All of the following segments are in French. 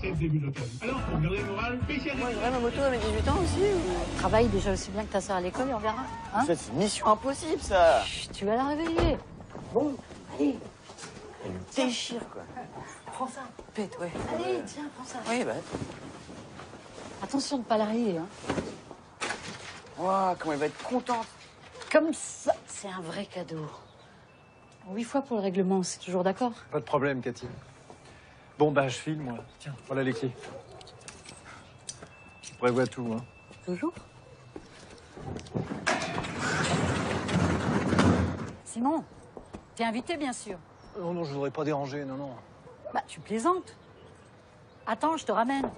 c'est le début de l'automne. Alors, pour garder le moral, spécial. Moi, j'aurai ma moto à mes 18 ans aussi. Travaille déjà aussi bien que ta sœur à l'école et on verra. Hein? C'est une mission impossible, ça. Chut, tu vas la réveiller. Bon, allez. Elle me déchire, quoi. Prends ça. Pète, ouais. Allez, tiens, prends ça. Oui, bah. Attention de ne pas la rayer. Hein. Waouh, comment elle va être contente. Comme ça, c'est un vrai cadeau. 8 fois pour le règlement, c'est toujours d'accord? Pas de problème, Cathy. Bon, bah, je file, moi. Tiens, voilà les clés. Je prévois tout, hein. Toujours? Simon, t'es invité, bien sûr. Non, non, je voudrais pas déranger, non, non. Bah, tu plaisantes. Attends, je te ramène.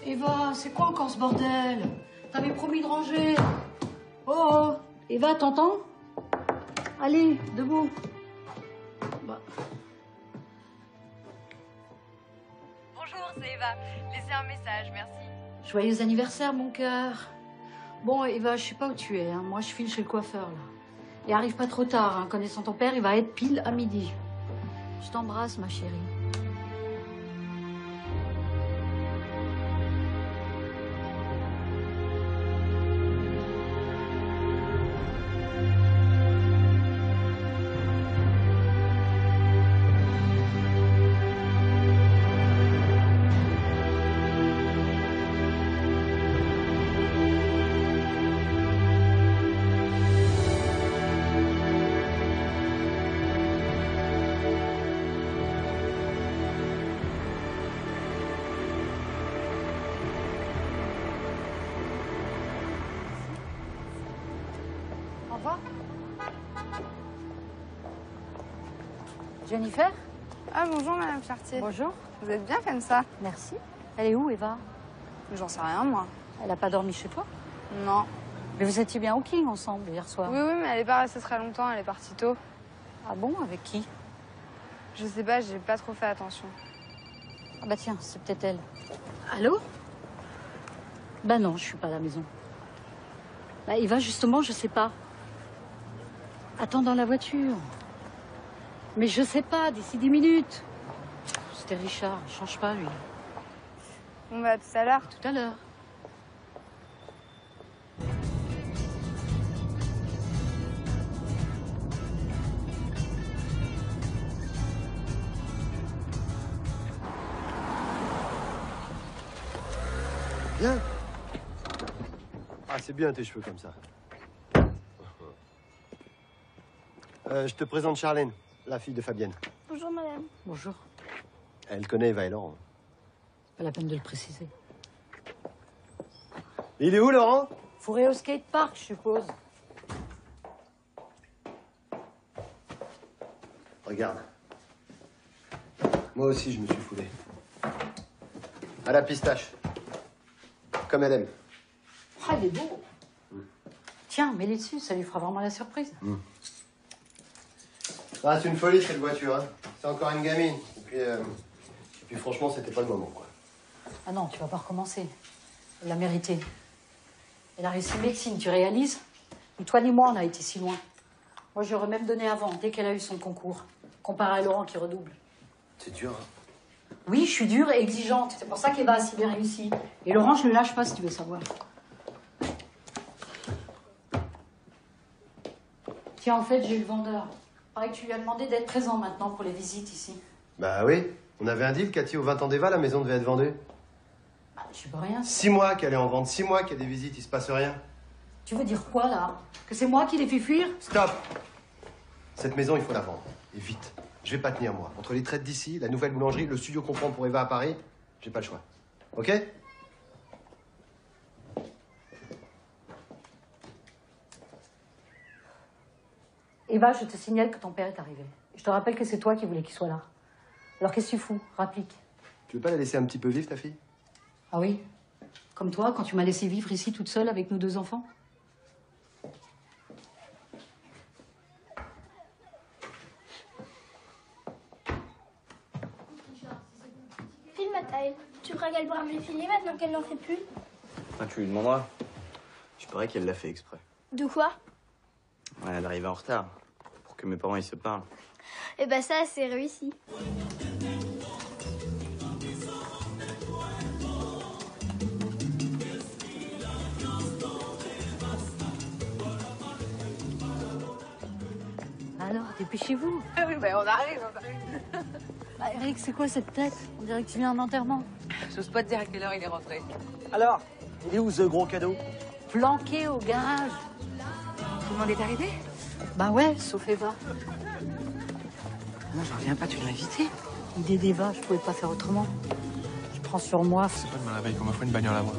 Eva, c'est quoi encore ce bordel? T'avais promis de ranger. Oh, oh. Eva, t'entends? Allez, debout. Bah. Bonjour, c'est Eva. Laissez un message, merci. Joyeux anniversaire, mon cœur. Bon, Eva, je sais pas où tu es. Hein. Moi, je file chez le coiffeur, là. Et arrive pas trop tard. Hein. Connaissant ton père, il va être pile à midi. Je t'embrasse, ma chérie. Au revoir. Jennifer? Ah bonjour Madame Chartier. Bonjour. Vous êtes bien comme ça? Merci. Elle est où, Eva? J'en sais rien moi. Elle a pas dormi chez toi? Non. Mais vous étiez bien au King ensemble hier soir. Oui, oui, mais elle est pas restée très longtemps, elle est partie tôt. Ah bon? Avec qui? Je sais pas, j'ai pas trop fait attention. Ah bah tiens, c'est peut-être elle. Allô? Bah non, je suis pas à la maison. Bah Eva, justement, je sais pas. Attends dans la voiture. Mais je sais pas, d'ici 10 minutes. C'était Richard, il change pas lui. Bon bah à tout à l'heure. Tout à l'heure. Bien. Ah, c'est bien tes cheveux comme ça. Je te présente Charlène, la fille de Fabienne. Bonjour madame. Bonjour. Elle connaît Eva et Laurent. Pas la peine de le préciser. Il est où, Laurent? Fourré au skatepark, je suppose. Regarde. Moi aussi, je me suis foulé. À la pistache. Comme elle aime. Ah, il est beau. Tiens, mets-les dessus, ça lui fera vraiment la surprise. Ah, c'est une folie, cette voiture. Hein. C'est encore une gamine. Et puis franchement, c'était pas le moment, quoi. Ah non, tu vas pas recommencer. Elle l'a mérité. Elle a réussi médecine, tu réalises? Ni toi ni moi, on a été si loin. Moi, j'aurais même donné avant, dès qu'elle a eu son concours. Comparé à Laurent qui redouble. C'est dur, hein. Oui, je suis dure et exigeante. C'est pour ça qu'Eva a si bien réussi. Et Laurent, je le lâche pas, si tu veux savoir. Tiens, en fait, j'ai eu le vendeur. Il paraît que tu lui as demandé d'être présent maintenant pour les visites ici. Bah oui. On avait un deal, Cathy, aux 20 ans d'Eva, la maison devait être vendue. Bah, je peux rien. 6 mois qu'elle est en vente, 6 mois qu'il y a des visites, il se passe rien. Tu veux dire quoi, là? Que c'est moi qui l'ai fait fuir? Stop! Cette maison, il faut la vendre. Et vite. Je vais pas tenir, moi. Entre les traites d'ici, la nouvelle boulangerie, le studio qu'on prend pour Eva à Paris, j'ai pas le choix. Ok? Eva, je te signale que ton père est arrivé. Je te rappelle que c'est toi qui voulais qu'il soit là. Alors qu'est-ce que tu fous? Rapplique. Tu veux pas la laisser un petit peu vivre, ta fille? Ah oui? Comme toi, quand tu m'as laissé vivre ici toute seule avec nos 2 enfants? Filme à taille. Tu crois qu'elle pourra me les filer maintenant qu'elle n'en fait plus? Ah, tu lui demanderas. Je parie qu'elle l'a fait exprès. De quoi? Ouais, d'arriver en retard. Pour que mes parents ils se parlent. Et bah ça, c'est réussi. Alors, dépêchez-vous. Ah oui, on arrive. Bah, Eric, c'est quoi cette tête? On dirait que tu viens d'un enterrement. J'ose pas te dire à quelle heure il est rentré. Alors, il est où ce gros cadeau? Planqué au garage. Tout le monde est arrivé? Bah ouais, sauf Eva. Non, j'en reviens pas, tu l'as invité. Idée d'Eva, je pouvais pas faire autrement. Je prends sur moi. C'est pas demain la veille qu'on m'offre une bagnole à moi.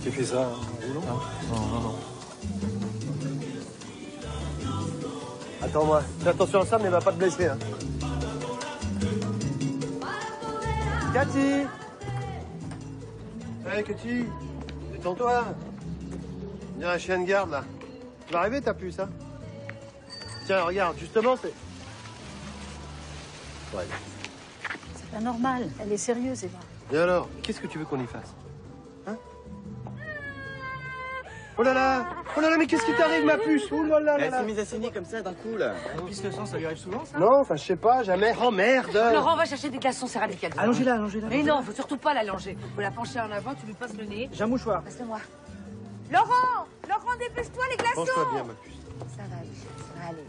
Tu fais ça en roulant? Non. Attends-moi. Fais attention à ça, mais il va pas te blesser. Hein. Cathy! Hey, Cathy, détends-toi. On dirait un chien de garde, là. Tu vas arriver, ta puce, hein? Tiens, regarde, justement, c'est... Ouais. C'est pas normal. Elle est sérieuse, Eva. Et alors, qu'est-ce que tu veux qu'on y fasse? Hein? Oh là là, mais qu'est-ce qui t'arrive, ma puce? Oh là là là Elle là. s'est mise à saigner comme ça d'un coup, là. Puisque le sang, ça lui arrive souvent, ça? Non, enfin, je sais pas, jamais. Oh merde! Laurent, va chercher des glaçons, c'est radical. Allongez-la. Mais non, faut surtout pas l'allonger. Faut la pencher en avant, tu lui passes le nez. J'ai un mouchoir. Passe-le-moi. Laurent, dépêche-toi, les glaçons. Pense-toi bien, ma puce. Ça va aller, ça va aller.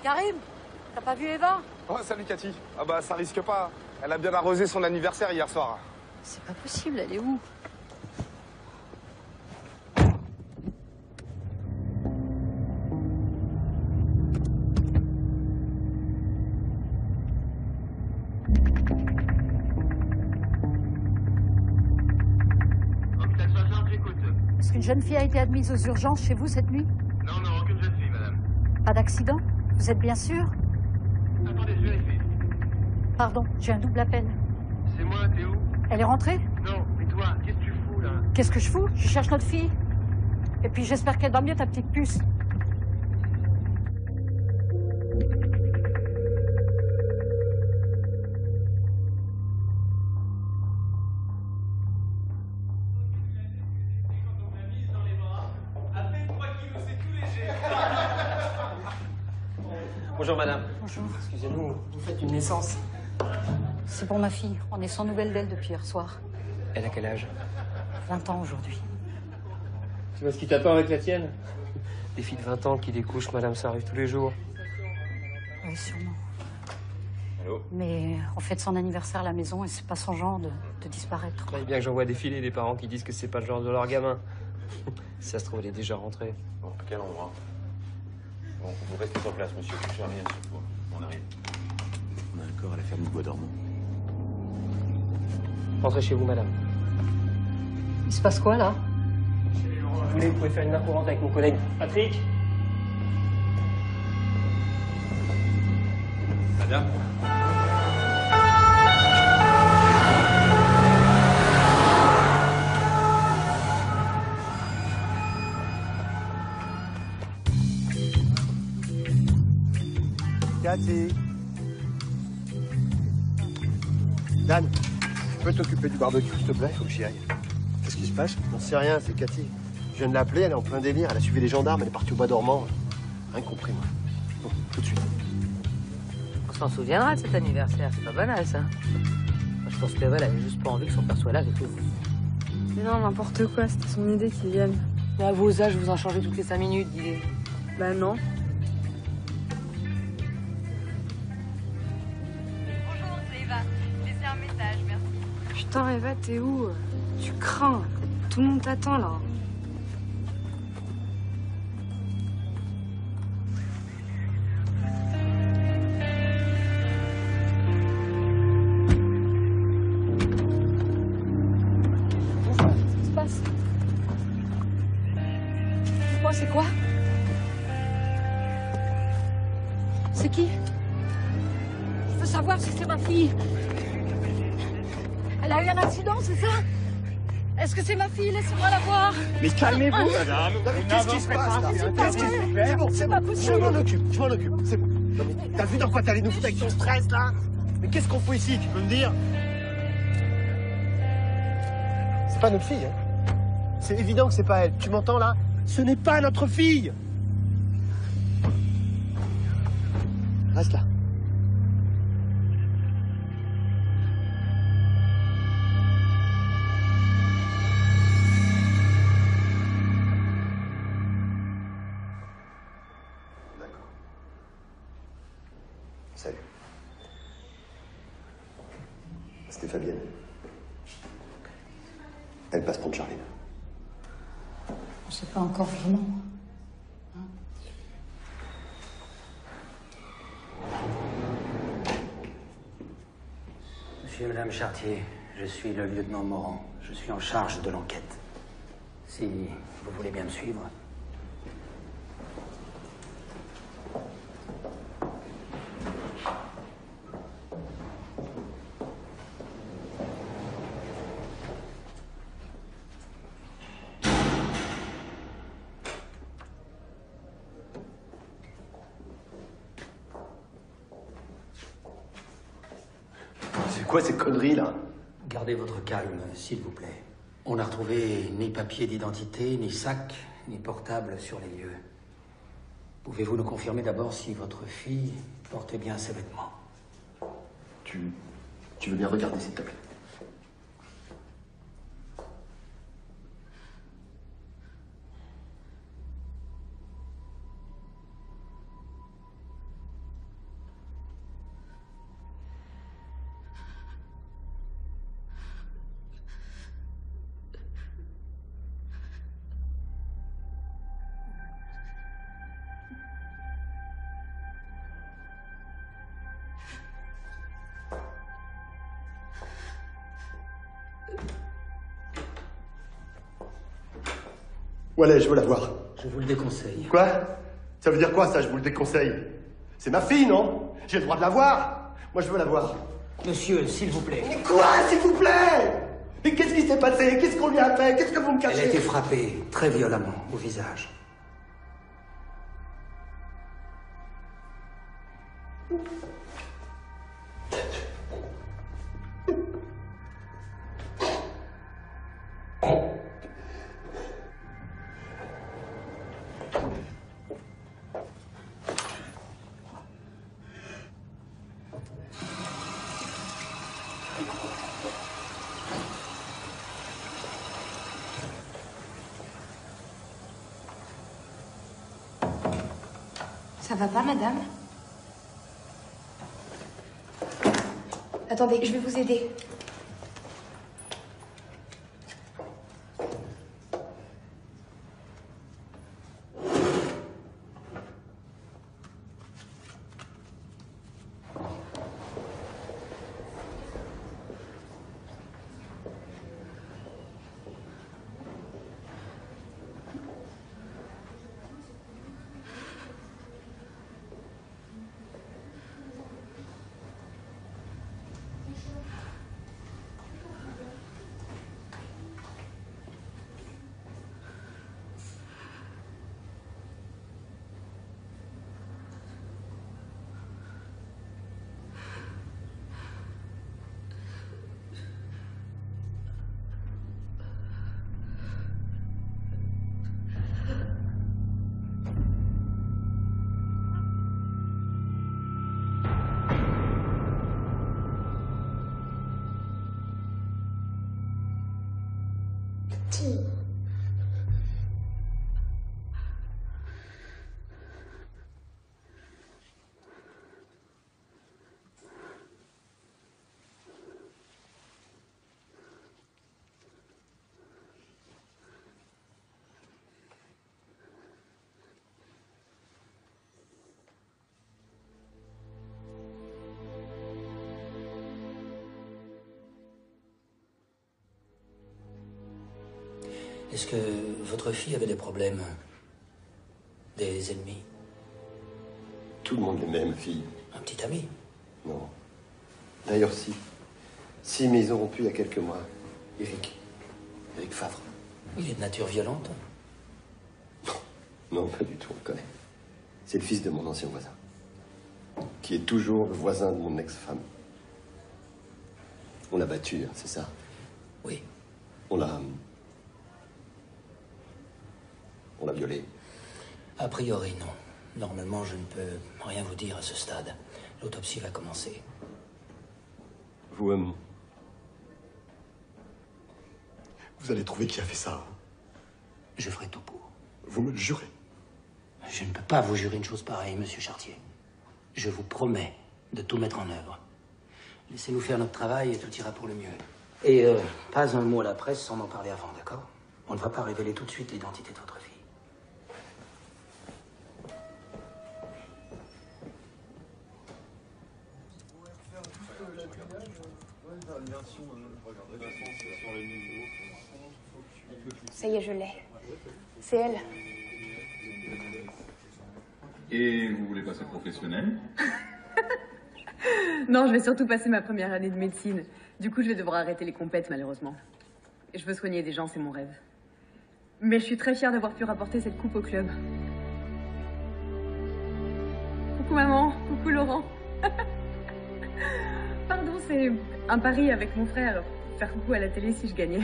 Karim, t'as pas vu Eva? Oh, salut Cathy. Ah bah, ça risque pas. Elle a bien arrosé son anniversaire hier soir. C'est pas possible, elle est où? Hôpital 60, j'écoute. Est-ce qu'une jeune fille a été admise aux urgences chez vous cette nuit? Non, aucune jeune fille, madame. Pas d'accident? Vous êtes bien sûr? Attendez, je vérifie. Pardon, j'ai un double appel. C'est moi, t'es où? Elle est rentrée? Non, mais toi, qu'est-ce que tu fous, là? Qu'est-ce que je fous? Je cherche notre fille. Et puis j'espère qu'elle va mieux, ta petite puce. Bonjour, madame. Bonjour. Excusez-nous, vous faites une naissance. C'est pour ma fille. On est sans nouvelles d'elle depuis hier soir. Elle a quel âge? 20 ans aujourd'hui. Tu vois ce qui t'attend avec la tienne? Des filles de 20 ans qui découchent, madame, ça arrive tous les jours. Oui, sûrement. Allô? Mais on fête son anniversaire à la maison et c'est pas son genre de disparaître. Il bien que j'en vois défiler des parents qui disent que c'est pas le genre de leur gamin. Si ça se trouve, elle est déjà rentrée. Bon, à quel endroit? Bon, vous restez sur place, monsieur. Touchez à rien, surtout. On arrive. On a un corps à la ferme du Bois dormant. Rentrez chez vous, madame. Il se passe quoi là? Si vous voulez, vous pouvez faire une main courante avec mon collègue. Patrick? Madame? Cathy. Dan, tu peux t'occuper du barbecue, s'il te plaît? Faut que j'y aille. Qu'est-ce qui se passe? On sait rien, c'est Cathy. Je viens de l'appeler, elle est en plein délire, elle a suivi les gendarmes, elle est partie au Bois dormant. Rien compris, moi. Bon, tout de suite. On s'en souviendra de cet anniversaire, c'est pas banal ça. Moi, je pense que Eva, elle avait juste pas envie que son père soit là, c'est tout. Mais non, n'importe quoi, c'était son idée qu'il vienne. À vos âges, vous en changez toutes les 5 minutes, d'idée. Bah non. Bonjour, c'est Eva. Laissez un message, merci. Putain, Eva, t'es où? Tu crains. Tout le monde t'attend, là. Qu'est-ce qui se passe? Dis-moi, c'est quoi? C'est qui? Je veux savoir si c'est ma fille. Elle a eu un accident, c'est ça? Est-ce que c'est ma fille? Laissez-moi la voir. Mais calmez-vous, madame. Qu'est-ce qui se passe, là? C'est pas vrai. C'est bon, C'est pas possible. je m'en occupe, c'est bon. Non, mais t'as vu dans quoi t'allais nous foutre avec ton stress, là? Mais qu'est-ce qu'on fout ici, tu peux me dire? C'est pas notre fille, hein. C'est évident que c'est pas elle. Tu m'entends, là? Ce n'est pas notre fille! Reste là. D'accord. Salut. C'était Fabienne. Elle passe pour Charline. On sait pas encore vraiment. Monsieur et Madame Chartier, je suis le lieutenant Morand. Je suis en charge de l'enquête. Si vous voulez bien me suivre. C'est quoi ces conneries, là? Gardez votre calme, s'il vous plaît. On n'a retrouvé ni papier d'identité, ni sac, ni portable sur les lieux. Pouvez-vous nous confirmer d'abord si votre fille portait bien ses vêtements? Tu veux bien regarder, s'il te plaît? Où allez, je veux la voir. Je vous le déconseille. Quoi? Ça veut dire quoi, ça, je vous le déconseille? C'est ma fille, non? J'ai le droit de la voir. Moi, je veux la voir. Monsieur, s'il vous plaît. Mais quoi, s'il vous plaît? Mais qu'est-ce qui s'est passé? Qu'est-ce qu'on lui a fait? Qu'est-ce que vous me cachez? Elle a été frappée très violemment au visage. Ça va pas, madame? Attendez, je vais vous aider. Est-ce que votre fille avait des problèmes? Des ennemis? Tout le monde l'aimait, ma fille. Un petit ami? Non. D'ailleurs, si. Si, mais ils ont rompu il y a quelques mois. Eric Favre. Il est de nature violente? Non, pas du tout, on le connaît. C'est le fils de mon ancien voisin. Qui est toujours le voisin de mon ex-femme. On l'a battu, hein, c'est ça? Oui. On l'a violé. A priori, non. Normalement, je ne peux rien vous dire à ce stade. L'autopsie va commencer. Vous allez trouver qui a fait ça. Hein? Je ferai tout pour. Vous me le jurez? Je ne peux pas vous jurer une chose pareille, monsieur Chartier. Je vous promets de tout mettre en œuvre. Laissez-nous faire notre travail et tout ira pour le mieux. Et pas un mot à la presse sans m'en parler avant, d'accord? On ne va pas révéler tout de suite l'identité de votre fille. Ça y est, je l'ai. C'est elle. Et vous voulez passer professionnel? Non, je vais surtout passer ma première année de médecine. Du coup, je vais devoir arrêter les compètes, malheureusement. Je veux soigner des gens, c'est mon rêve. Mais je suis très fière d'avoir pu rapporter cette coupe au club. Coucou maman, coucou Laurent. Pardon, c'est un pari avec mon frère. Faire coucou à la télé si je gagnais.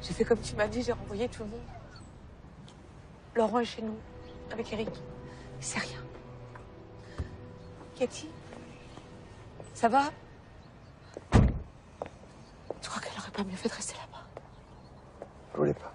J'ai fait comme tu m'as dit, j'ai renvoyé tout le monde. Laurent est chez nous, avec Eric. Il sait rien. Cathy, ça va? Tu crois qu'elle aurait pas mieux fait de rester là-bas? Je voulais pas.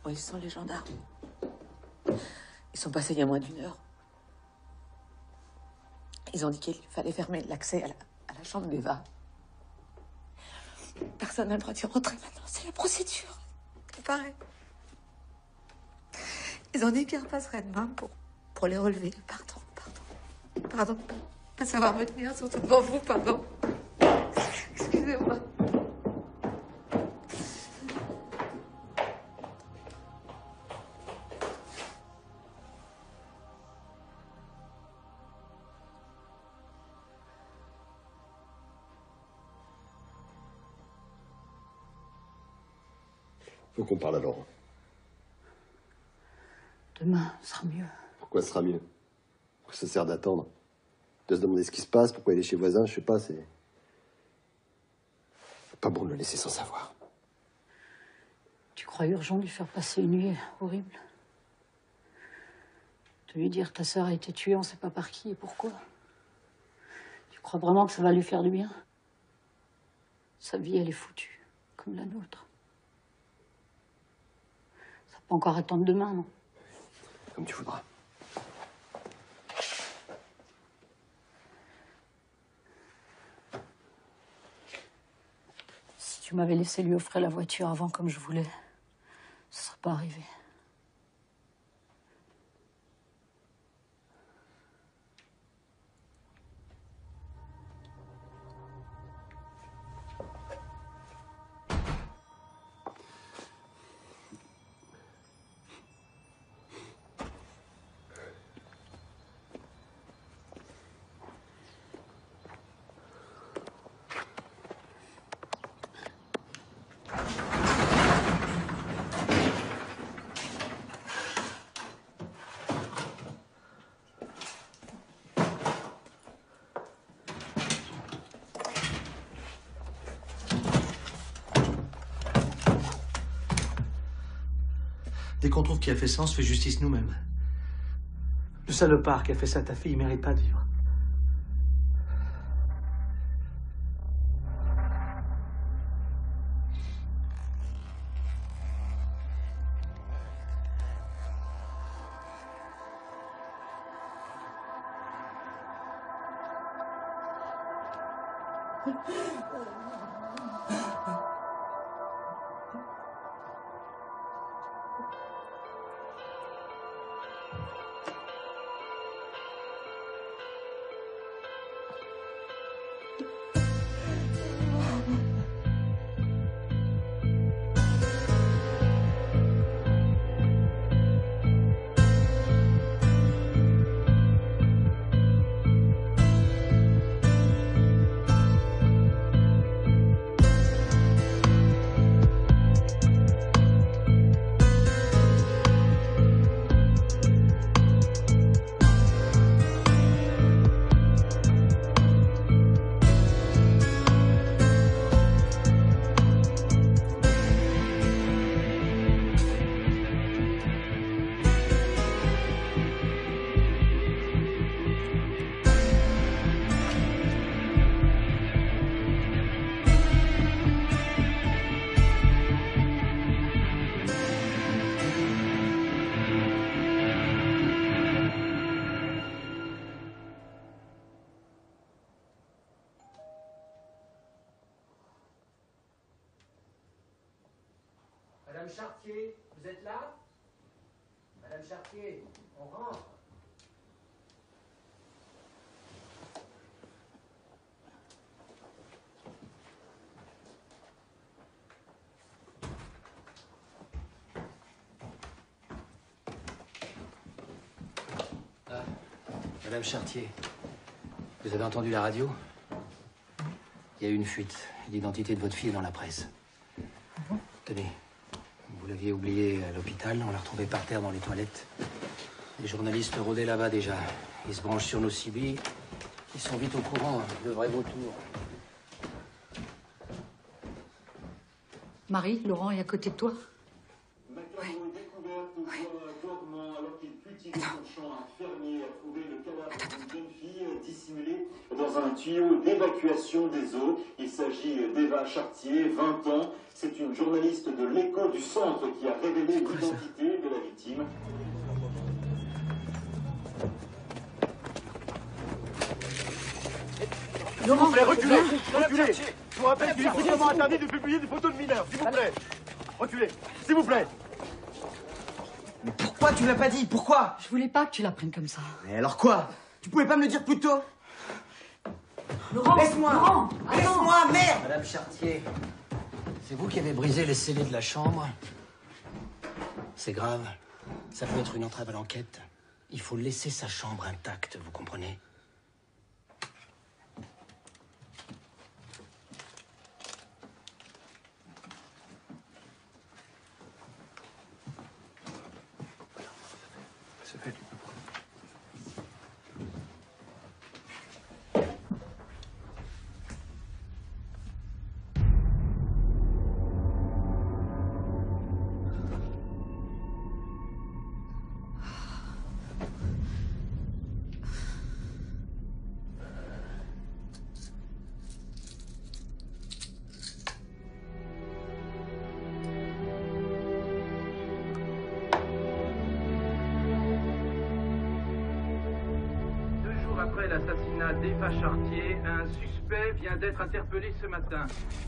Où ils sont les gendarmes? Ils sont passés il y a moins d'une heure. Ils ont dit qu'il fallait fermer l'accès à la chambre d'Eva. Personne n'a le droit d'y rentrer maintenant. C'est la procédure. Il paraît. Ils ont dit qu'ils repasseraient demain pour les relever. Pardon de pas savoir me tenir, surtout devant vous, pardon. Excusez-moi. Faut qu'on parle à Laurent. Demain sera mieux. Pourquoi ce sera mieux? Pourquoi ça sert d'attendre? De se demander ce qui se passe, pourquoi il est chez voisin, je sais pas, c'est... Pas bon de le laisser sans savoir. Tu crois urgent de lui faire passer une nuit horrible? De lui dire que ta sœur a été tuée, on sait pas par qui et pourquoi? Tu crois vraiment que ça va lui faire du bien? Sa vie, elle est foutue, comme la nôtre. Ça peut encore attendre demain, non? Comme tu voudras. Si tu m'avais laissé lui offrir la voiture avant comme je voulais, ça serait pas arrivé. Dès qu'on trouve qui a fait ça, on se fait justice nous-mêmes. Le salopard qui a fait ça à ta fille, il mérite pas de vivre. Madame Chartier, vous êtes là? Madame Chartier, on rentre. Ah, Madame Chartier, vous avez entendu la radio? Il y a eu une fuite. L'identité de votre fille est dans la presse. Tenez. Vous l'aviez oubliée à l'hôpital, on l'a retrouvée par terre dans les toilettes. Les journalistes rôdaient là-bas déjà. Ils se branchent sur nos cibis. Ils sont vite au courant, de vrais vautours. Marie, Laurent est à côté de toi? Dans un tuyau d'évacuation des eaux. Il s'agit d'Eva Chartier, 20 ans. C'est une journaliste de l'Écho du Centre qui a révélé l'identité de la victime. Laurent, reculez, reculez. Je vous rappelle qu'il est strictement interdit de publier des photos de mineurs, s'il vous plaît. Reculez, s'il vous plaît. Mais pourquoi tu l'as pas dit? Pourquoi? Je voulais pas que tu la prennes comme ça. Mais alors quoi? Tu pouvais pas me le dire plus tôt? Laurent, laisse-moi! Laurent, laisse-moi, merde! Madame Chartier, c'est vous qui avez brisé les scellés de la chambre? C'est grave. Ça peut être une entrave à l'enquête. Il faut laisser sa chambre intacte, vous comprenez? Ça fait du peu. Après l'assassinat d'Eva Chartier, un suspect vient d'être interpellé ce matin.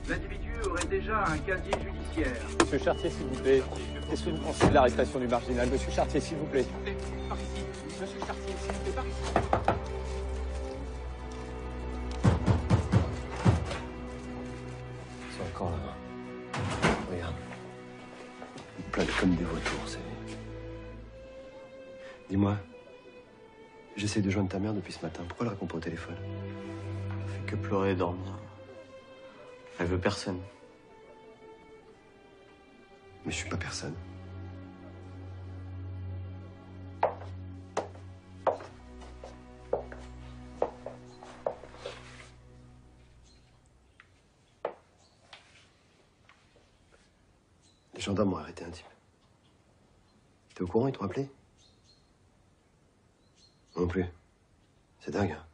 L'individu aurait déjà un casier judiciaire. Monsieur Chartier, s'il vous plaît. Qu'est-ce que vous pensez de l'arrestation du marginal? Monsieur Chartier, s'il vous plaît. Par ici. Monsieur Chartier, s'il vous plaît, par ici. Ils sont encore là. Regarde. Ils planent comme des vautours, c'est... Dis-moi. J'essaie de joindre ta mère depuis ce matin. Pourquoi elle répond pas au téléphone? Elle fait que pleurer et dormir. Elle veut personne. Mais je suis pas personne. Les gendarmes ont arrêté un type. T'es au courant, ils t'ont appelé? Non plus. C'est dingue. Hein.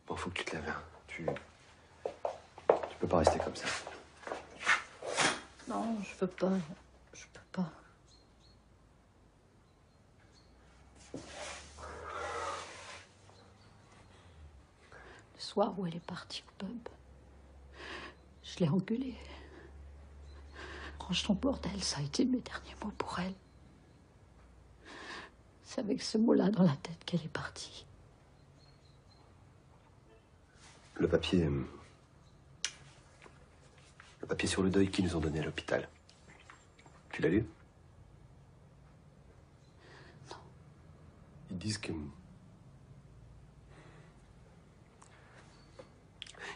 Bon, faut que tu te lèves. Hein. Tu peux pas rester comme ça. Non, je peux pas. Je peux pas. Le soir où elle est partie au pub, je l'ai engueulée. Range ton bordel, ça a été mes derniers mots pour elle. C'est avec ce mot-là dans la tête qu'elle est partie. Le papier sur le deuil qu'ils nous ont donné à l'hôpital. Tu l'as lu? Non. Ils disent que...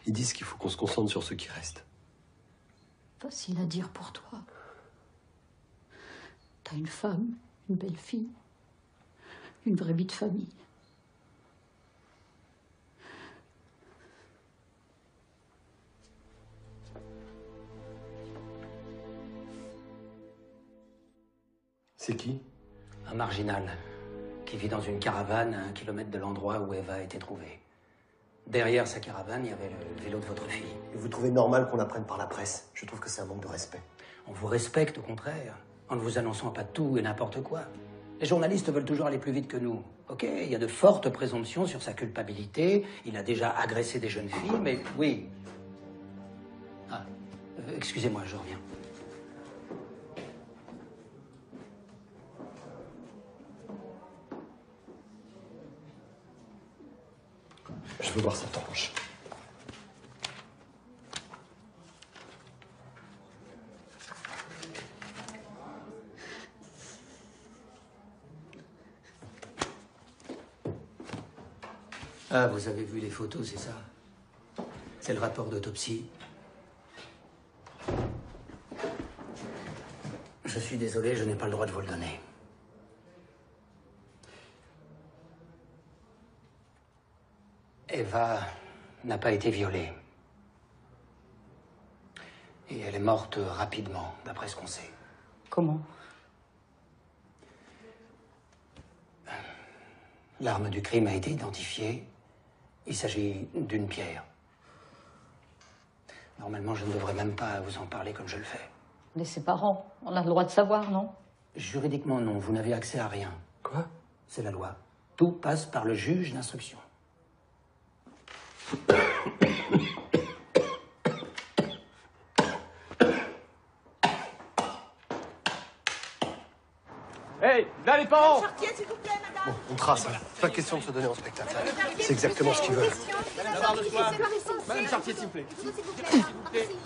Ils disent qu'il faut qu'on se concentre sur ce qui reste. Facile à dire pour toi. T'as une femme, une belle fille, une vraie vie de famille. C'est qui? Un marginal qui vit dans une caravane à 1 kilomètre de l'endroit où Eva a été trouvée. Derrière sa caravane, il y avait le vélo de votre fille. Et vous trouvez normal qu'on l'apprenne par la presse? Je trouve que c'est un manque de respect. On vous respecte, au contraire, en ne vous annonçant pas tout et n'importe quoi. Les journalistes veulent toujours aller plus vite que nous. Ok, il y a de fortes présomptions sur sa culpabilité. Il a déjà agressé des jeunes filles, mais oui. Ah, excusez-moi, je reviens. Je veux voir sa tronche. Ah, vous avez vu les photos, c'est ça? C'est le rapport d'autopsie. Je suis désolé, je n'ai pas le droit de vous le donner. Eva n'a pas été violée. Et elle est morte rapidement, d'après ce qu'on sait. Comment? L'arme du crime a été identifiée. Il s'agit d'une pierre. Normalement, je ne devrais même pas vous en parler comme je le fais. On est ses parents, on a le droit de savoir, non? Juridiquement, non. Vous n'avez accès à rien. Quoi? C'est la loi. Tout passe par le juge d'instruction. Hey, là les parents! Chartier, s'il vous plaît, madame. Bon, on trace, hein. Pas question de se donner en spectacle. C'est exactement ce qu'ils veulent. Madame Chartier, s'il vous plaît.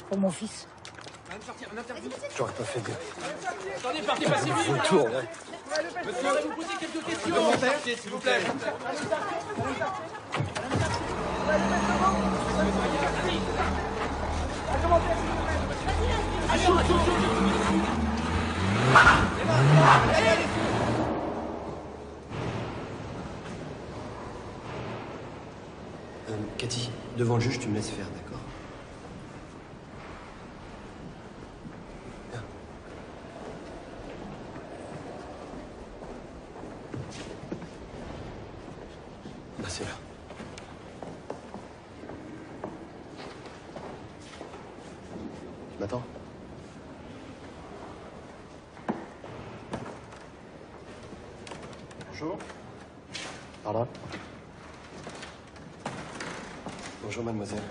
Pour mon fils. Madame Chartier, un interview. J'aurais pas fait de... Attendez, partez pas si vite. Vous tournez. Monsieur, je vais vous poser quelques questions. Madame Chartier, s'il vous plaît. Cathy, devant le juge, tu me laisses faire, d'accord? Viens. Là, c'est là. Tu m'attends? Bonjour. Par là. Bonjour, mademoiselle.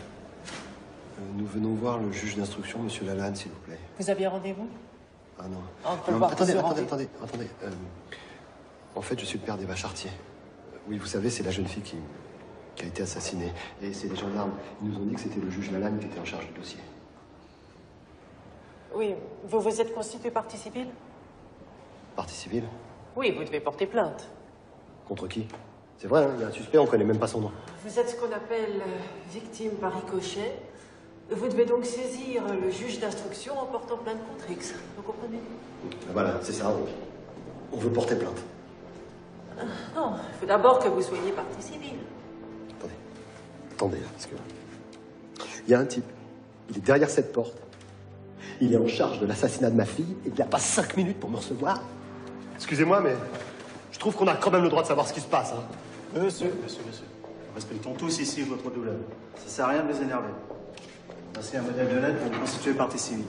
Nous venons voir le juge d'instruction, monsieur Lalanne, s'il vous plaît. Vous aviez rendez-vous? Ah non. On peut Non, voir attendez. qui se rendait. En fait, je suis le père d'Eva Chartier. Oui, vous savez, c'est la jeune fille qui a été assassinée. Et c'est les gendarmes. Ils nous ont dit que c'était le juge Lalanne qui était en charge du dossier. Oui, vous vous êtes constitué partie civile? Partie civile? Oui, vous devez porter plainte. Contre qui? C'est vrai, hein, il y a un suspect, on connaît même pas son nom. Vous êtes ce qu'on appelle victime par ricochet. Vous devez donc saisir le juge d'instruction en portant plainte contre X. Vous comprenez? Voilà, c'est ça. On veut porter plainte. Non, il faut d'abord que vous soyez partie civile. Attendez, là, parce que... Il y a un type, il est derrière cette porte, il est en charge de l'assassinat de ma fille, et il n'a pas 5 minutes pour me recevoir. Excusez-moi, mais je trouve qu'on a quand même le droit de savoir ce qui se passe. Hein. Monsieur. Respectons tous ici votre douleur. Ça sert à rien de vous énerver. Passez un modèle de lettre pour vous constituer partie civile.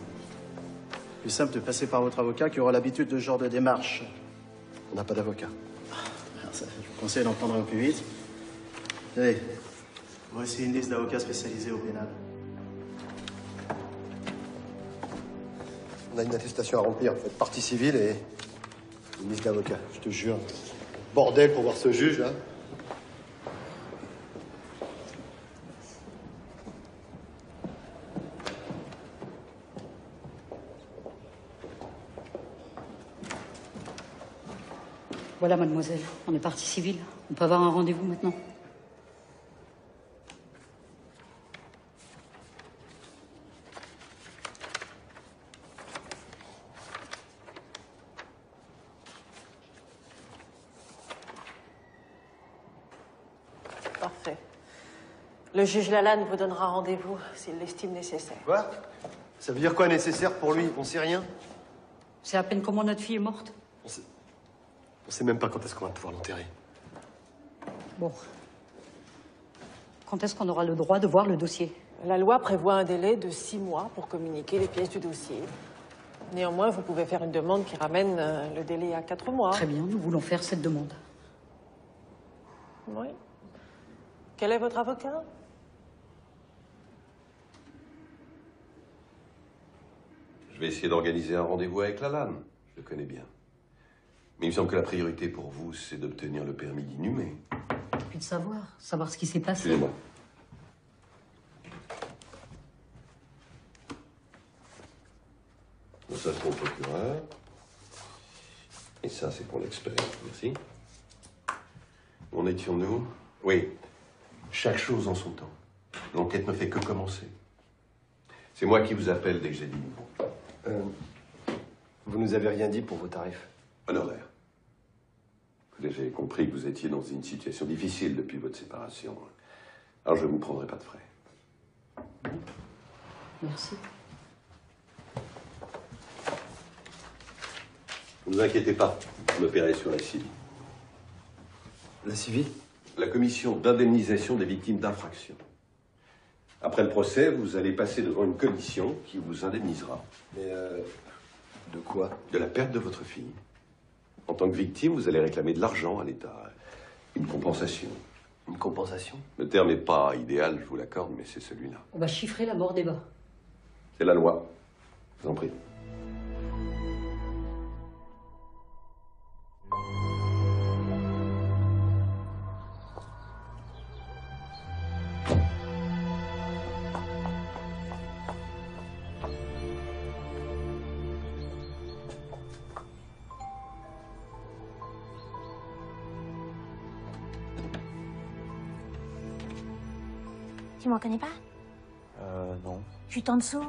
Plus simple de passer par votre avocat qui aura l'habitude de ce genre de démarche. On n'a pas d'avocat. Alors ça, je vous conseille d'en prendre un au plus vite. Allez, Voici une liste d'avocats spécialisés au pénal. On a une attestation à remplir. Vous faites partie civile et une liste d'avocats. Je te jure. Bordel pour voir ce juge, là. Voilà, mademoiselle, on est partie civile. On peut avoir un rendez-vous maintenant. Parfait. Le juge Lalanne vous donnera rendez-vous s'il l'estime nécessaire. Quoi? Ça veut dire quoi nécessaire pour lui? On sait rien? C'est à peine comment notre fille est morte. On sait même pas quand est-ce qu'on va pouvoir l'enterrer. Bon. Quand est-ce qu'on aura le droit de voir le dossier? La loi prévoit un délai de 6 mois pour communiquer les pièces du dossier. Néanmoins, vous pouvez faire une demande qui ramène le délai à 4 mois. Très bien, nous voulons faire cette demande. Oui. Quel est votre avocat? Je vais essayer d'organiser un rendez-vous avec Lalanne. Je le connais bien. Mais il me semble que la priorité pour vous, c'est d'obtenir le permis d'inhumer. Puis de savoir ce qui s'est passé. Excusez-moi. Bon, ça, c'est pour le procureur. Et ça, c'est pour l'expert. Merci. En étions-nous? Oui. Chaque chose en son temps. L'enquête ne fait que commencer. C'est moi qui vous appelle dès que j'ai du nouveau. Vous nous avez rien dit pour vos tarifs? Honoraire. J'ai compris que vous étiez dans une situation difficile depuis votre séparation. Alors je ne vous prendrai pas de frais. Merci. Ne vous inquiétez pas, vous me paierez sur la CIVI. La CIVI? La commission d'indemnisation des victimes d'infractions. Après le procès, vous allez passer devant une commission qui vous indemnisera. Mais de quoi? De la perte de votre fille. En tant que victime, vous allez réclamer de l'argent à l'État. Une compensation. Une compensation? Le terme n'est pas idéal, je vous l'accorde, mais c'est celui-là. On va chiffrer la mort d'Eva. C'est la loi. Je vous en prie. Tu m'en connais pas? Non. Je suis Tanso.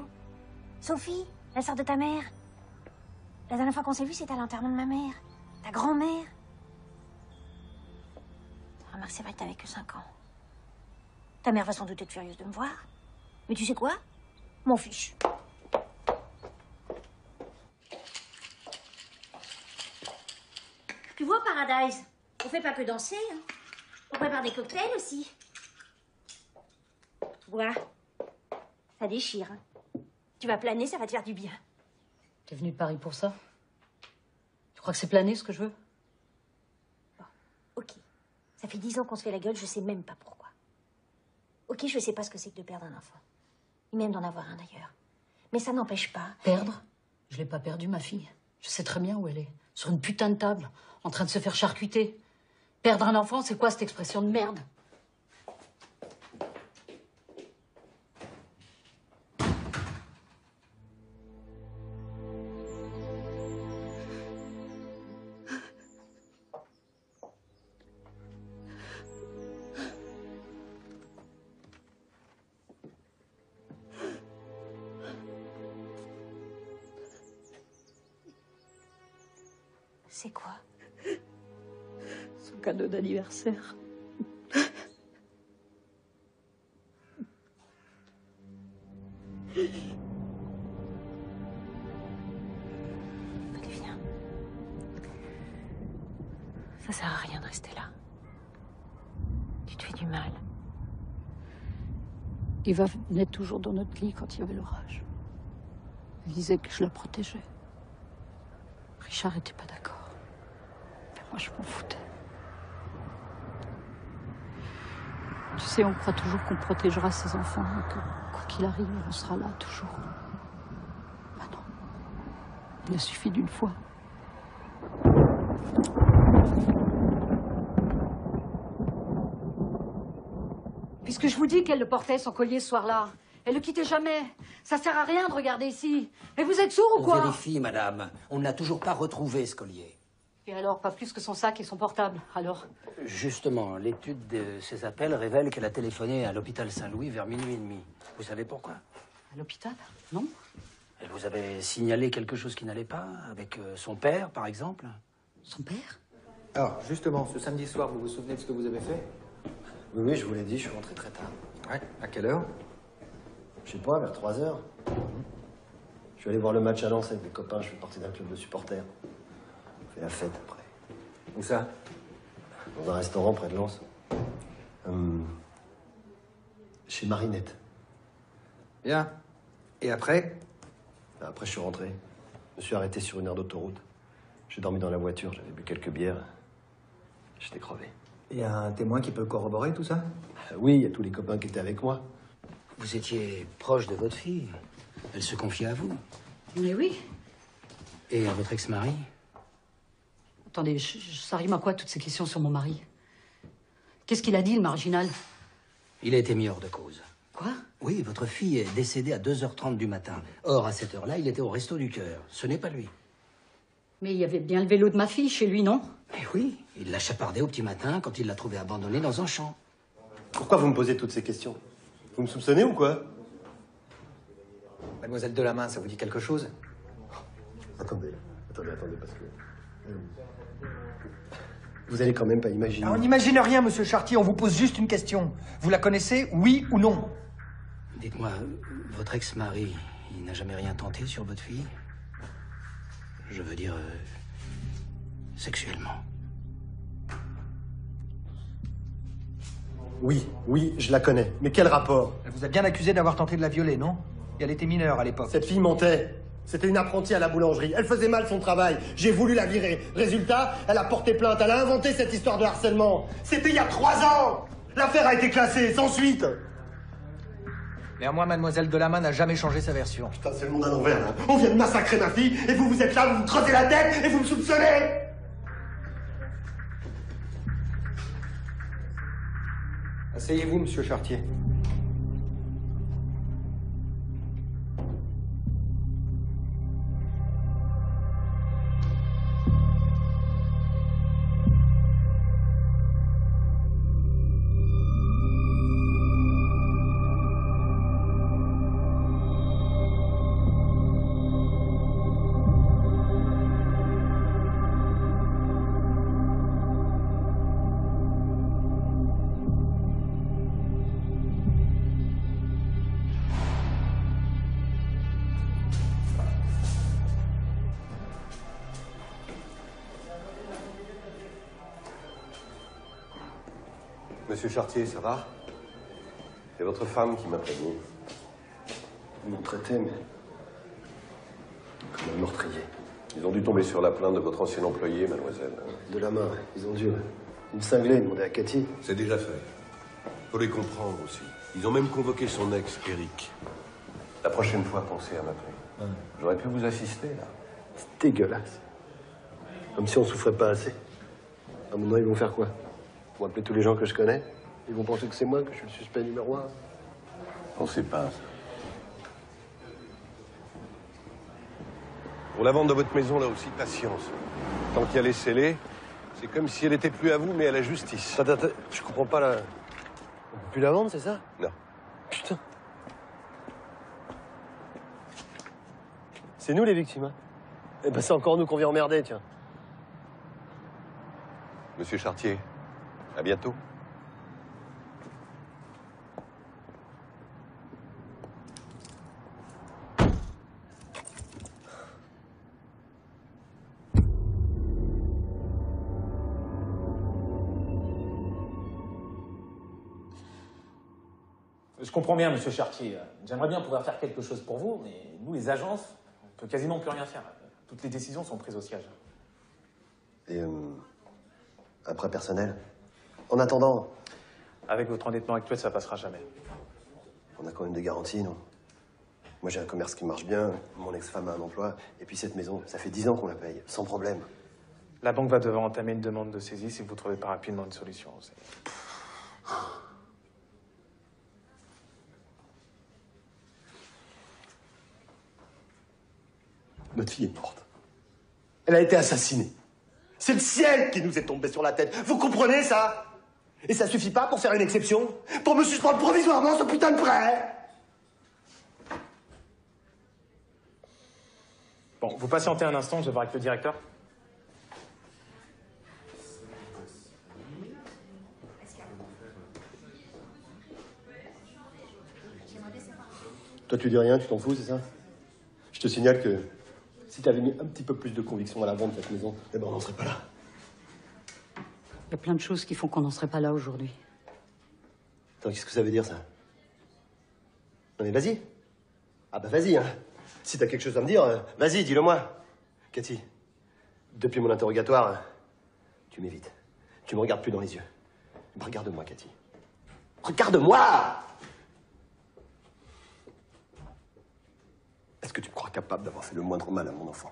Sophie, la sœur de ta mère. La dernière fois qu'on s'est vu, c'était à l'enterrement de ma mère. Ta grand-mère. Remarque, c'est vrai que t'avais que 5 ans. Ta mère va sans doute être furieuse de me voir. Mais tu sais quoi? M'en fiche. Tu vois, Paradise, on fait pas que danser, hein. On prépare des cocktails aussi. Voilà. Ça déchire. Hein. Tu vas planer, ça va te faire du bien. T'es venu de Paris pour ça? Tu crois que c'est planer ce que je veux? Bon, ok. Ça fait 10 ans qu'on se fait la gueule, je sais même pas pourquoi. Ok, je sais pas ce que c'est que de perdre un enfant. Ni même d'en avoir un d'ailleurs. Mais ça n'empêche pas... Perdre? Je l'ai pas perdue, ma fille. Je sais très bien où elle est. Sur une putain de table, en train de se faire charcuter. Perdre un enfant, c'est quoi cette expression de merde? C'est quoi? Son cadeau d'anniversaire. Allez, viens. Ça sert à rien de rester là. Tu te fais du mal. Eva venait toujours dans notre lit quand il y avait l'orage. Elle disait que je la protégeais. Richard n'était pas d'accord. Mais moi, je m'en foutais. Tu sais, on croit toujours qu'on protégera ses enfants, et que quoi qu'il arrive, on sera là toujours. Ben non. Il a suffi d'une fois. Puisque je vous dis qu'elle le portait, son collier, ce soir-là. Elle le quittait jamais. Ça sert à rien de regarder ici. Mais vous êtes sourd ou quoi? On vérifie, madame. On n'a toujours pas retrouvé ce collier. Et alors, pas plus que son sac et son portable, alors? Justement, l'étude de ces appels révèle qu'elle a téléphoné à l'hôpital Saint-Louis vers 00h30. Vous savez pourquoi? À l'hôpital? Non. Elle vous avait signalé quelque chose qui n'allait pas, avec son père, par exemple? Son père? Alors, justement, ce samedi soir, vous vous souvenez de ce que vous avez fait? Oui, je vous l'ai dit, je suis rentré très tard. Ouais, à quelle heure? Je sais pas, vers 3h. Je suis allé voir le match à Lens avec des copains, je fais partie d'un club de supporters. On fait la fête après. Où ça? Dans un restaurant près de Lens. Chez Marinette. Bien. Et après? Après, je suis rentré. Je me suis arrêté sur une aire d'autoroute. J'ai dormi dans la voiture, j'avais bu quelques bières. J'étais crevé. Il y a un témoin qui peut corroborer tout ça? Oui, il y a tous les copains qui étaient avec moi. Vous étiez proche de votre fille. Elle se confiait à vous. Mais oui. Et à votre ex-mari? Attendez, ça rime à quoi toutes ces questions sur mon mari? Qu'est-ce qu'il a dit, le marginal? Il a été mis hors de cause. Quoi? Oui, votre fille est décédée à 2h30 du matin. Or, à cette heure-là, il était au Resto du Cœur. Ce n'est pas lui. Mais il y avait bien le vélo de ma fille chez lui, non? Mais oui, il l'a chapardé au petit matin quand il l'a trouvée abandonnée dans un champ. Pourquoi vous me posez toutes ces questions? Vous me soupçonnez ou quoi? Mademoiselle Delamain, ça vous dit quelque chose? Attendez, parce que... Vous allez quand même pas imaginer... Ah, on n'imagine rien, monsieur Chartier, on vous pose juste une question. Vous la connaissez, oui ou non? Dites-moi, votre ex-mari, il n'a jamais rien tenté sur votre fille? Je veux dire, sexuellement. Oui, je la connais. Mais quel rapport? Elle vous a bien accusé d'avoir tenté de la violer, non? Et elle était mineure à l'époque. Cette fille mentait. C'était une apprentie à la boulangerie. Elle faisait mal son travail. J'ai voulu la virer. Résultat, elle a porté plainte. Elle a inventé cette histoire de harcèlement. C'était il y a 3 ans. L'affaire a été classée, sans suite. Néanmoins, mademoiselle Delamain n'a jamais changé sa version. Putain, c'est le monde à l'envers, là. On vient de massacrer ma fille, et vous êtes là, vous me creusez la tête, et vous me soupçonnez. Asseyez-vous, monsieur Chartier. Monsieur Chartier, ça va? C'est votre femme qui m'a prévenu. Ils m'ont traité, mais... comme un meurtrier. Ils ont dû tomber sur la plainte de votre ancien employé, mademoiselle. Delamain, ils ont dû me cingler, demander à Cathy. C'est déjà fait. Faut les comprendre aussi. Ils ont même convoqué son ex, Eric. La prochaine fois, pensez à m'appeler. J'aurais pu vous assister, là. C'est dégueulasse. Comme si on souffrait pas assez. À un moment, ils vont faire quoi? Ils vont appeler tous les gens que je connais. Ils vont penser que c'est moi, que je suis le suspect numéro 1. Pensez pas à ça. Pour la vente de votre maison, là aussi, patience. Tant qu'il y a les scellés, c'est comme si elle n'était plus à vous, mais à la justice. Attends, je comprends pas la... On peut plus la vendre, c'est ça? Non. Putain. C'est nous les victimes, hein? Eh ben c'est encore nous qu'on vient emmerder, tiens. Monsieur Chartier, à bientôt. Je comprends bien, monsieur Chartier. J'aimerais bien pouvoir faire quelque chose pour vous, mais nous, les agences, on peut quasiment plus rien faire. Toutes les décisions sont prises au siège. Et après personnel. En attendant, Avec votre endettement actuel, ça passera jamais. On a quand même des garanties, non? Moi, j'ai un commerce qui marche bien, mon ex-femme a un emploi, et puis cette maison, ça fait 10 ans qu'on la paye, sans problème. La banque va devoir entamer une demande de saisie si vous ne trouvez pas rapidement une solution. Notre fille est morte. Elle a été assassinée. C'est le ciel qui nous est tombé sur la tête. Vous comprenez ça? Et ça suffit pas pour faire une exception? Pour me suspendre provisoirement ce putain de prêt? Bon, vous patientez un instant, je vais voir avec le directeur. Toi, tu dis rien, tu t'en fous, c'est ça? Je te signale que si t'avais mis un petit peu plus de conviction à la vente de cette maison, eh ben on n'en serait pas là. Il y a plein de choses qui font qu'on n'en serait pas là aujourd'hui. Attends, qu'est-ce que ça veut dire, ça? Non mais vas-y. Ah bah vas-y, hein. Si t'as quelque chose à me dire, vas-y, dis-le-moi. Cathy, depuis mon interrogatoire, tu m'évites. Tu me regardes plus dans les yeux. Regarde-moi, Cathy. Regarde-moi! Est-ce que tu me crois capable d'avoir fait le moindre mal à mon enfant?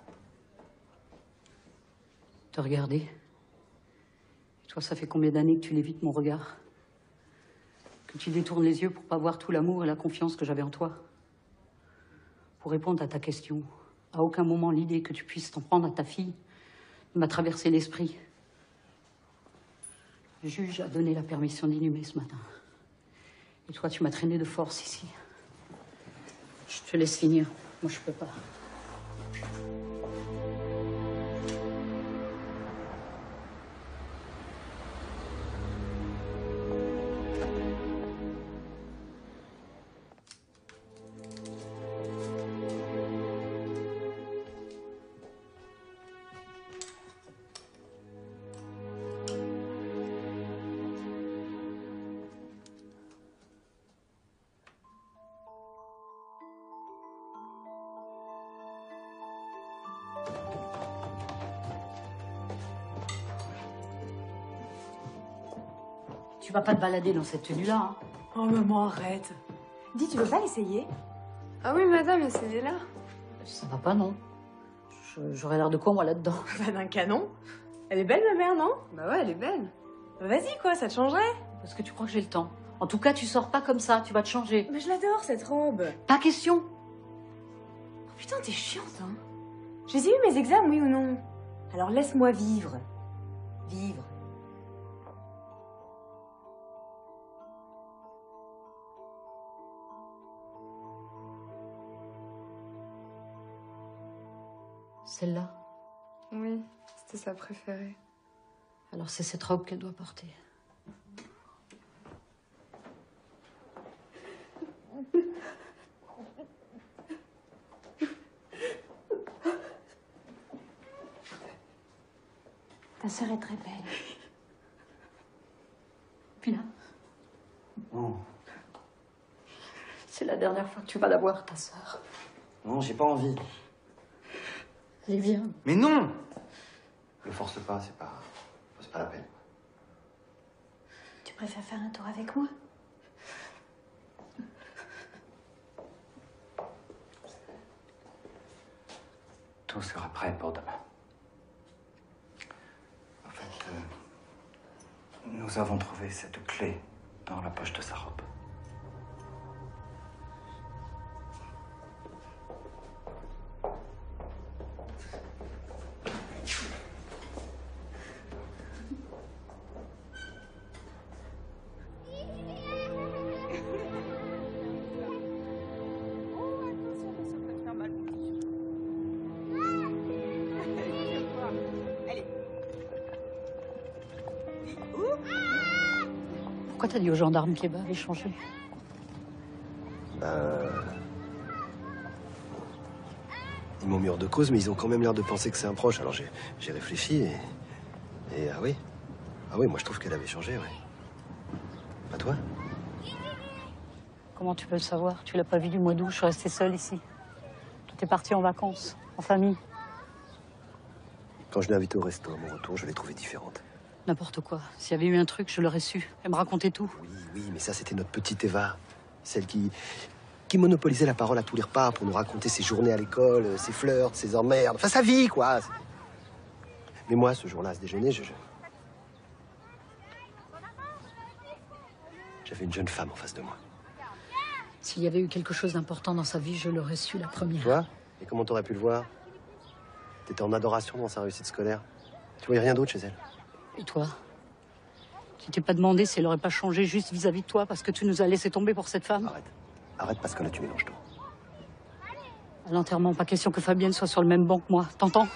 Te regarder. Et toi, ça fait combien d'années que tu l'évites mon regard? Que tu détournes les yeux pour pas voir tout l'amour et la confiance que j'avais en toi? Pour répondre à ta question, à aucun moment l'idée que tu puisses t'en prendre à ta fille ne m'a traversé l'esprit. Le juge a donné la permission d'inhumer ce matin. Et toi, tu m'as traîné de force ici. Je te laisse finir. Moi, je peux pas. Tu vas pas te balader dans cette tenue-là, hein? Oh, maman, arrête. Dis, tu veux pas essayer? Ah oui, madame, essayez-la. Ça va pas, non? J'aurais l'air de quoi, moi, là-dedans? Bah, d'un canon. Elle est belle, ma mère, non? Bah ouais, elle est belle. Bah, vas-y, quoi, ça te changerait? Parce que tu crois que j'ai le temps. En tout cas, tu sors pas comme ça, tu vas te changer. Mais je l'adore, cette robe. Pas question. Oh, putain, t'es chiante, hein. J'ai eu mes examens, oui ou non? Alors laisse-moi vivre. Vivre. Celle-là? Oui, c'était sa préférée. Alors c'est cette robe qu'elle doit porter. Ta sœur est très belle. Puis là. Non. C'est la dernière fois que tu vas la voir, ta sœur. Non, j'ai pas envie. Allez, viens. Mais non! Ne force pas, c'est pas la peine. Tu préfères faire un tour avec moi? Tout sera prêt pour demain. En fait, nous avons trouvé cette clé dans la poche de sa robe. Pourquoi t'as dit aux gendarmes qu'Eva avait changé? Ils m'ont mis hors de cause, mais ils ont quand même l'air de penser que c'est un proche. Alors j'ai réfléchi et ah oui. Ah oui, moi je trouve qu'elle avait changé, oui. Pas toi? Comment tu peux le savoir? Tu l'as pas vu du mois d'août, je suis restée seule ici. Toi, t'es partie en vacances, en famille. Quand je l'ai invitée au resto, à mon retour, je l'ai trouvée différente. N'importe quoi. S'il y avait eu un truc, je l'aurais su. Elle me racontait tout. Oui, mais ça, c'était notre petite Eva. Celle qui monopolisait la parole à tous les repas pour nous raconter ses journées à l'école, ses flirts, ses emmerdes, enfin sa vie, quoi. Mais moi, ce jour-là, à ce déjeuner, j'avais une jeune femme en face de moi. S'il y avait eu quelque chose d'important dans sa vie, je l'aurais su la première. Tu vois? Et comment t'aurais pu le voir? T'étais en adoration dans sa réussite scolaire. Tu voyais rien d'autre chez elle. Et toi? Tu t'es pas demandé si elle aurait pas changé juste vis-à-vis de toi parce que tu nous as laissé tomber pour cette femme? Arrête parce que là, tu mélanges tout. À l'enterrement, pas question que Fabienne soit sur le même banc que moi. T'entends?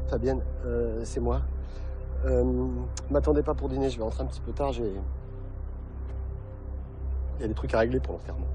Fabienne, c'est moi. M'attendez pas pour dîner, je vais rentrer un petit peu tard, il y a des trucs à régler pour l'enterrement.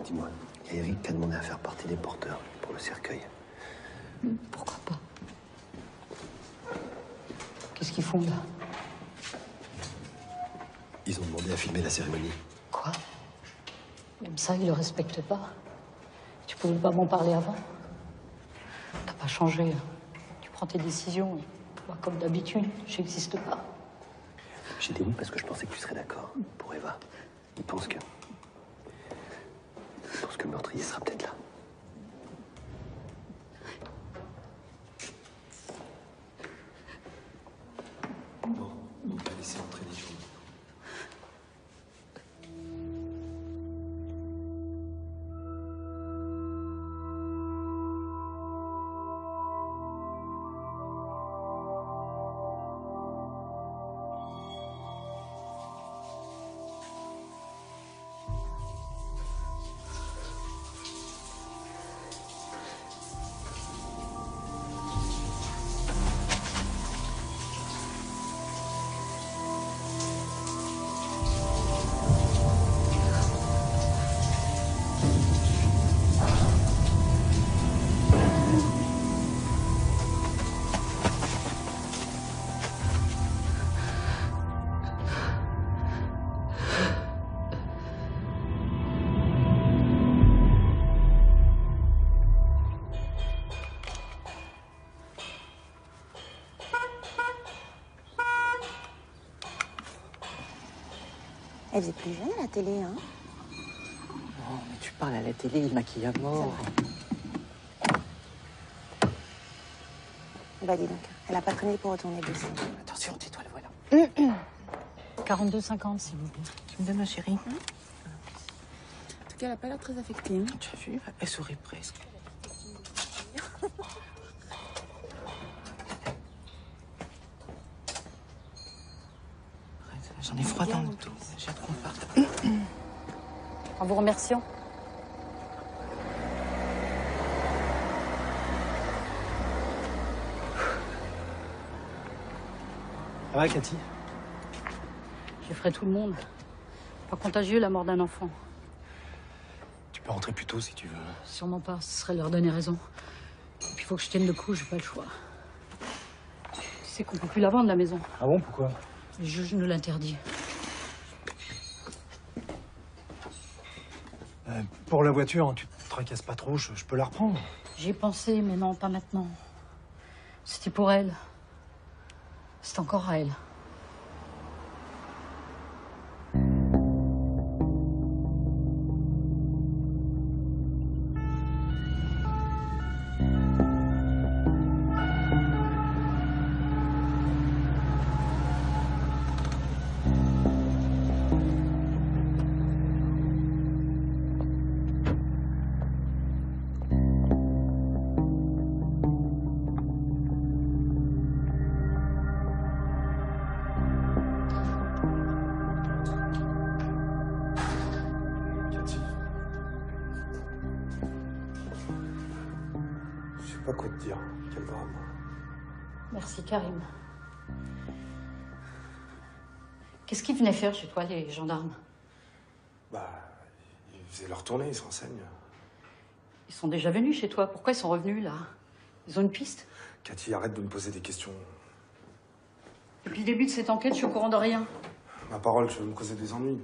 Dis-moi, il y a Eric qui a demandé à faire partie des porteurs pour le cercueil. Pourquoi pas? Qu'est-ce qu'ils font là? Ils ont demandé à filmer la cérémonie. Quoi? Même ça, ils le respectent pas. Tu pouvais pas m'en parler avant? T'as pas changé. Tu prends tes décisions. Moi, comme d'habitude, j'existe pas. J'ai dit oui parce que je pensais que tu serais d'accord pour Eva. Il pense que le meurtrier sera peut-être là. Bon, on va laisser entrer les gens. Elle faisait plus jeune à la télé, hein? Oh, mais tu parles à la télé, il maquille à mort. Bah dis donc, elle a pas traîné pour retourner bosser. Attention, tais-toi, le voilà. 42,50 s'il vous plaît. Tu me donnes, ma chérie? En tout cas, elle a pas l'air très affectée. Hein? Tu as vu? Elle sourit presque. J'en ai froid dans le dos. J'ai hâte qu'on parte. En vous remerciant. Ça va, Cathy? J'effraie tout le monde. Pas contagieux, la mort d'un enfant. Tu peux rentrer plus tôt si tu veux. Sûrement pas, ce serait leur donner raison. Et puis il faut que je tienne le coup, j'ai pas le choix. Tu sais qu'on peut plus la vendre, la maison. Ah bon, pourquoi? Le juge nous l'interdit. Pour la voiture, tu te tracasses pas trop, je peux la reprendre. J'y ai pensé, mais non, pas maintenant. C'était pour elle. C'est encore à elle. sais pas quoi te dire. Quel drame. Merci, Karim. Qu'est-ce qu'ils venaient faire chez toi, les gendarmes? Bah, ils faisaient leur tournée, ils se renseignent. Ils sont déjà venus chez toi. Pourquoi ils sont revenus, là? Ils ont une piste? Cathy, arrête de me poser des questions. Depuis le début de cette enquête, je suis au courant de rien. Ma parole, tu veux me causer des ennuis.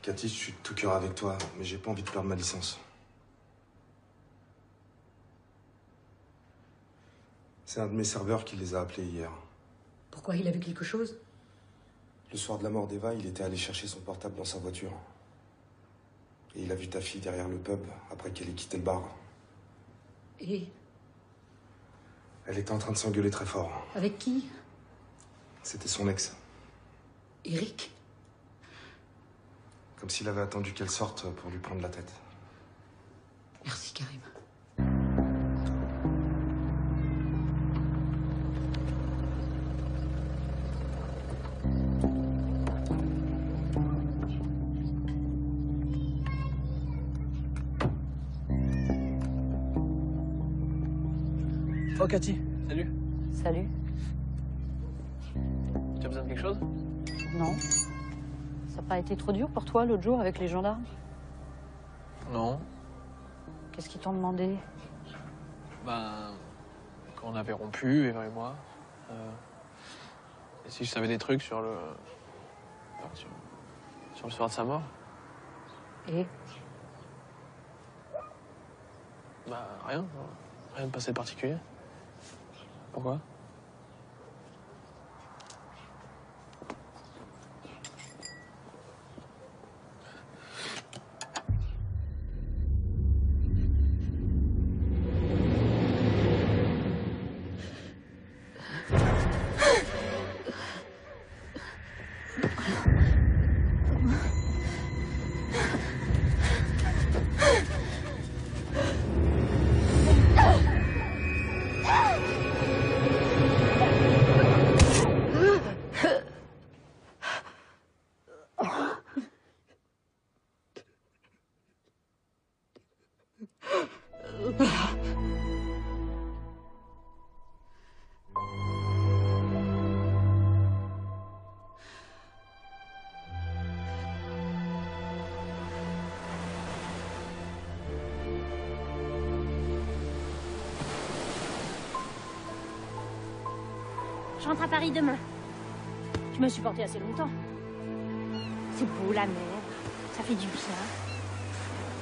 Cathy, je suis de tout cœur avec toi, mais j'ai pas envie de perdre ma licence. C'est un de mes serveurs qui les a appelés hier. Pourquoi? Il a vu quelque chose? Le soir de la mort d'Eva, il était allé chercher son portable dans sa voiture. Et il a vu ta fille derrière le pub, après qu'elle ait quitté le bar. Et? Elle était en train de s'engueuler très fort. Avec qui? C'était son ex. Eric? Comme s'il avait attendu qu'elle sorte pour lui prendre la tête. Merci, Karim. Oh, Cathy. Salut. Salut. Tu as besoin de quelque chose? Non. Ça n'a pas été trop dur pour toi l'autre jour avec les gendarmes? Non. Qu'est-ce qu'ils t'ont demandé? Ben, quand on avait rompu, Eva et moi. Et si je savais des trucs sur le... enfin, sur le soir de sa mort. Et? Bah, rien. Rien de passé de particulier. Pourquoi? Je rentre à Paris demain. Je me suis portée assez longtemps. C'est beau, la mer. Ça fait du bien.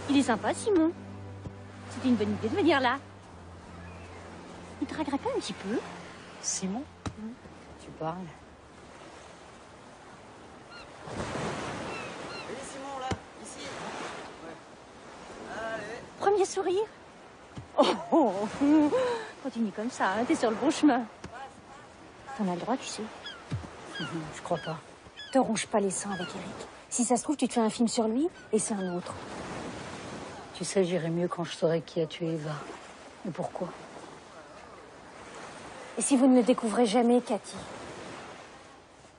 Il est sympa, Simon. C'était une bonne idée de venir là. Il te draguerait pas un petit peu? Simon? Tu parles? Allez, Simon, là, ici. Ouais. Allez. Premier sourire. Oh, oh, oh. Continue comme ça, hein, t'es sur le bon chemin. T'en as le droit, tu sais. Je crois pas. Te ronge pas les seins avec Eric. Si ça se trouve, tu te fais un film sur lui et c'est un autre. Tu sais, j'irai mieux quand je saurai qui a tué Eva. Mais pourquoi? Et si vous ne le découvrez jamais, Cathy?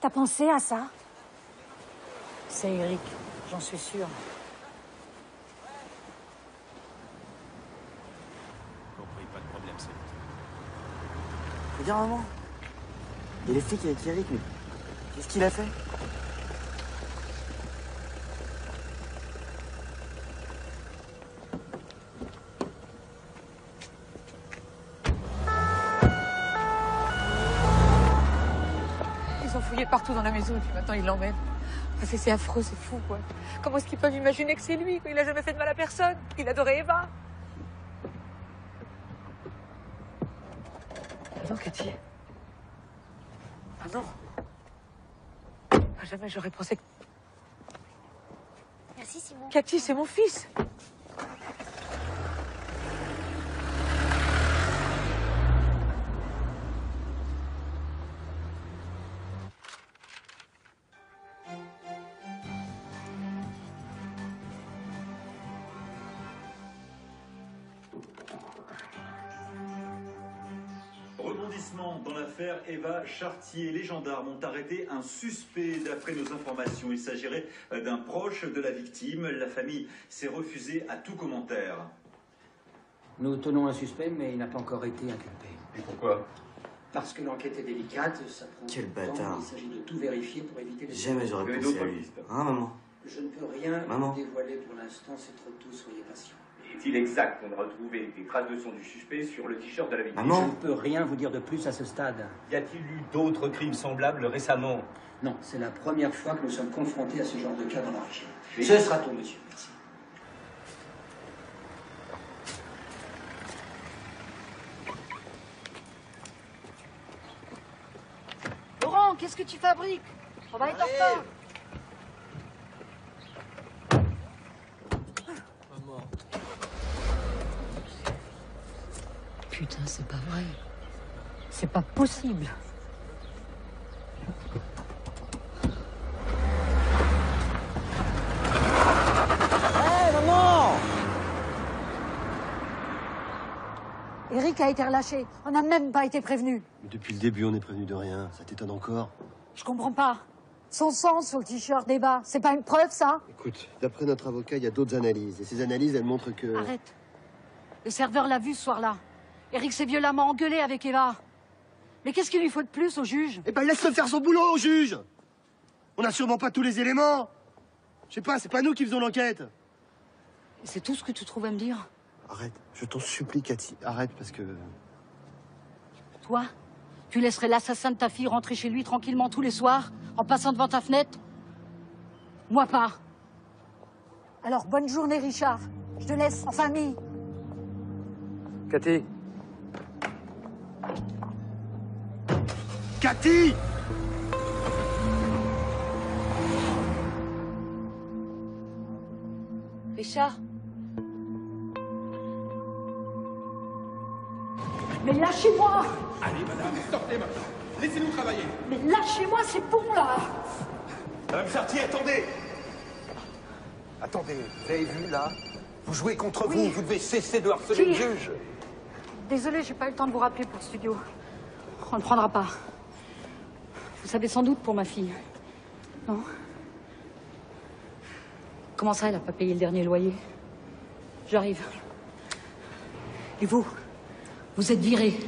T'as pensé à ça? C'est Eric, j'en suis sûre. Compris, pas de problème, c'est bon. Regarde, maman. Il y a les flics avec Eric, mais qu'est-ce qu'il a fait? Ils ont fouillé partout dans la maison et puis maintenant ils l'emmènent. Enfin, c'est affreux, c'est fou, quoi. Comment est-ce qu'ils peuvent imaginer que c'est lui? Il a jamais fait de mal à personne. Il adorait Eva. Ah non, Cathy. Ah non. Ah, jamais j'aurais pensé que... Merci, Simon. Cathy, c'est mon fils. Rebondissement dans l'affaire Eva Chartier. Les gendarmes ont arrêté un suspect. D'après nos informations, il s'agirait d'un proche de la victime. La famille s'est refusée à tout commentaire. Nous tenons un suspect, mais il n'a pas encore été inculpé. Et pourquoi? Parce que l'enquête est délicate, ça prend Quel du temps, bâtard. il s'agit de tout vérifier pour éviter les... Jamais j'aurais pensé à lui. Hein, maman? Je ne peux rien Maman. vous dévoiler pour l'instant, c'est trop tôt, soyez patient. Est-il exact qu'on a retrouvé des traces de sang du suspect sur le t-shirt de la victime? Je ne peux rien vous dire de plus à ce stade. Y a-t-il eu d'autres crimes semblables récemment? Non, c'est la première fois que nous sommes confrontés à ce genre de cas dans la région. Mais- Ce sera tout, monsieur. Merci. Laurent, qu'est-ce que tu fabriques? On va être en retard. Putain, c'est pas vrai. C'est pas possible. Hé, maman! Eric a été relâché. On n'a même pas été prévenu. Mais depuis le début, on est prévenu de rien. Ça t'étonne encore? Je comprends pas. Son sang sur le t-shirt d'Eva, c'est pas une preuve, ça? Écoute, d'après notre avocat, il y a d'autres analyses. Et ces analyses, elles montrent que... Arrête. Le serveur l'a vu ce soir-là. Eric s'est violemment engueulé avec Eva. Mais qu'est-ce qu'il lui faut de plus au juge? Eh ben, laisse-le faire son boulot, au juge! On n'a sûrement pas tous les éléments. Je sais pas, c'est pas nous qui faisons l'enquête. C'est tout ce que tu trouves à me dire? Arrête, je t'en supplie, Cathy. Arrête, parce que... Toi, tu laisserais l'assassin de ta fille rentrer chez lui tranquillement tous les soirs, en passant devant ta fenêtre? Moi pas. Alors, bonne journée, Richard. Je te laisse en famille. Cathy. Cathy! Richard? Mais lâchez-moi! Allez, madame, sortez maintenant. Laissez-nous travailler. Mais lâchez-moi, c'est bon, là! Madame Chartier, attendez. Attendez, vous avez vu là? Vous jouez contre Oui. vous devez cesser de harceler le Qui? juge. Désolée, j'ai pas eu le temps de vous rappeler pour le studio. On ne prendra pas. Vous savez sans doute pour ma fille. Non? Comment ça, elle a pas payé le dernier loyer? J'arrive. Et vous? Vous êtes viré.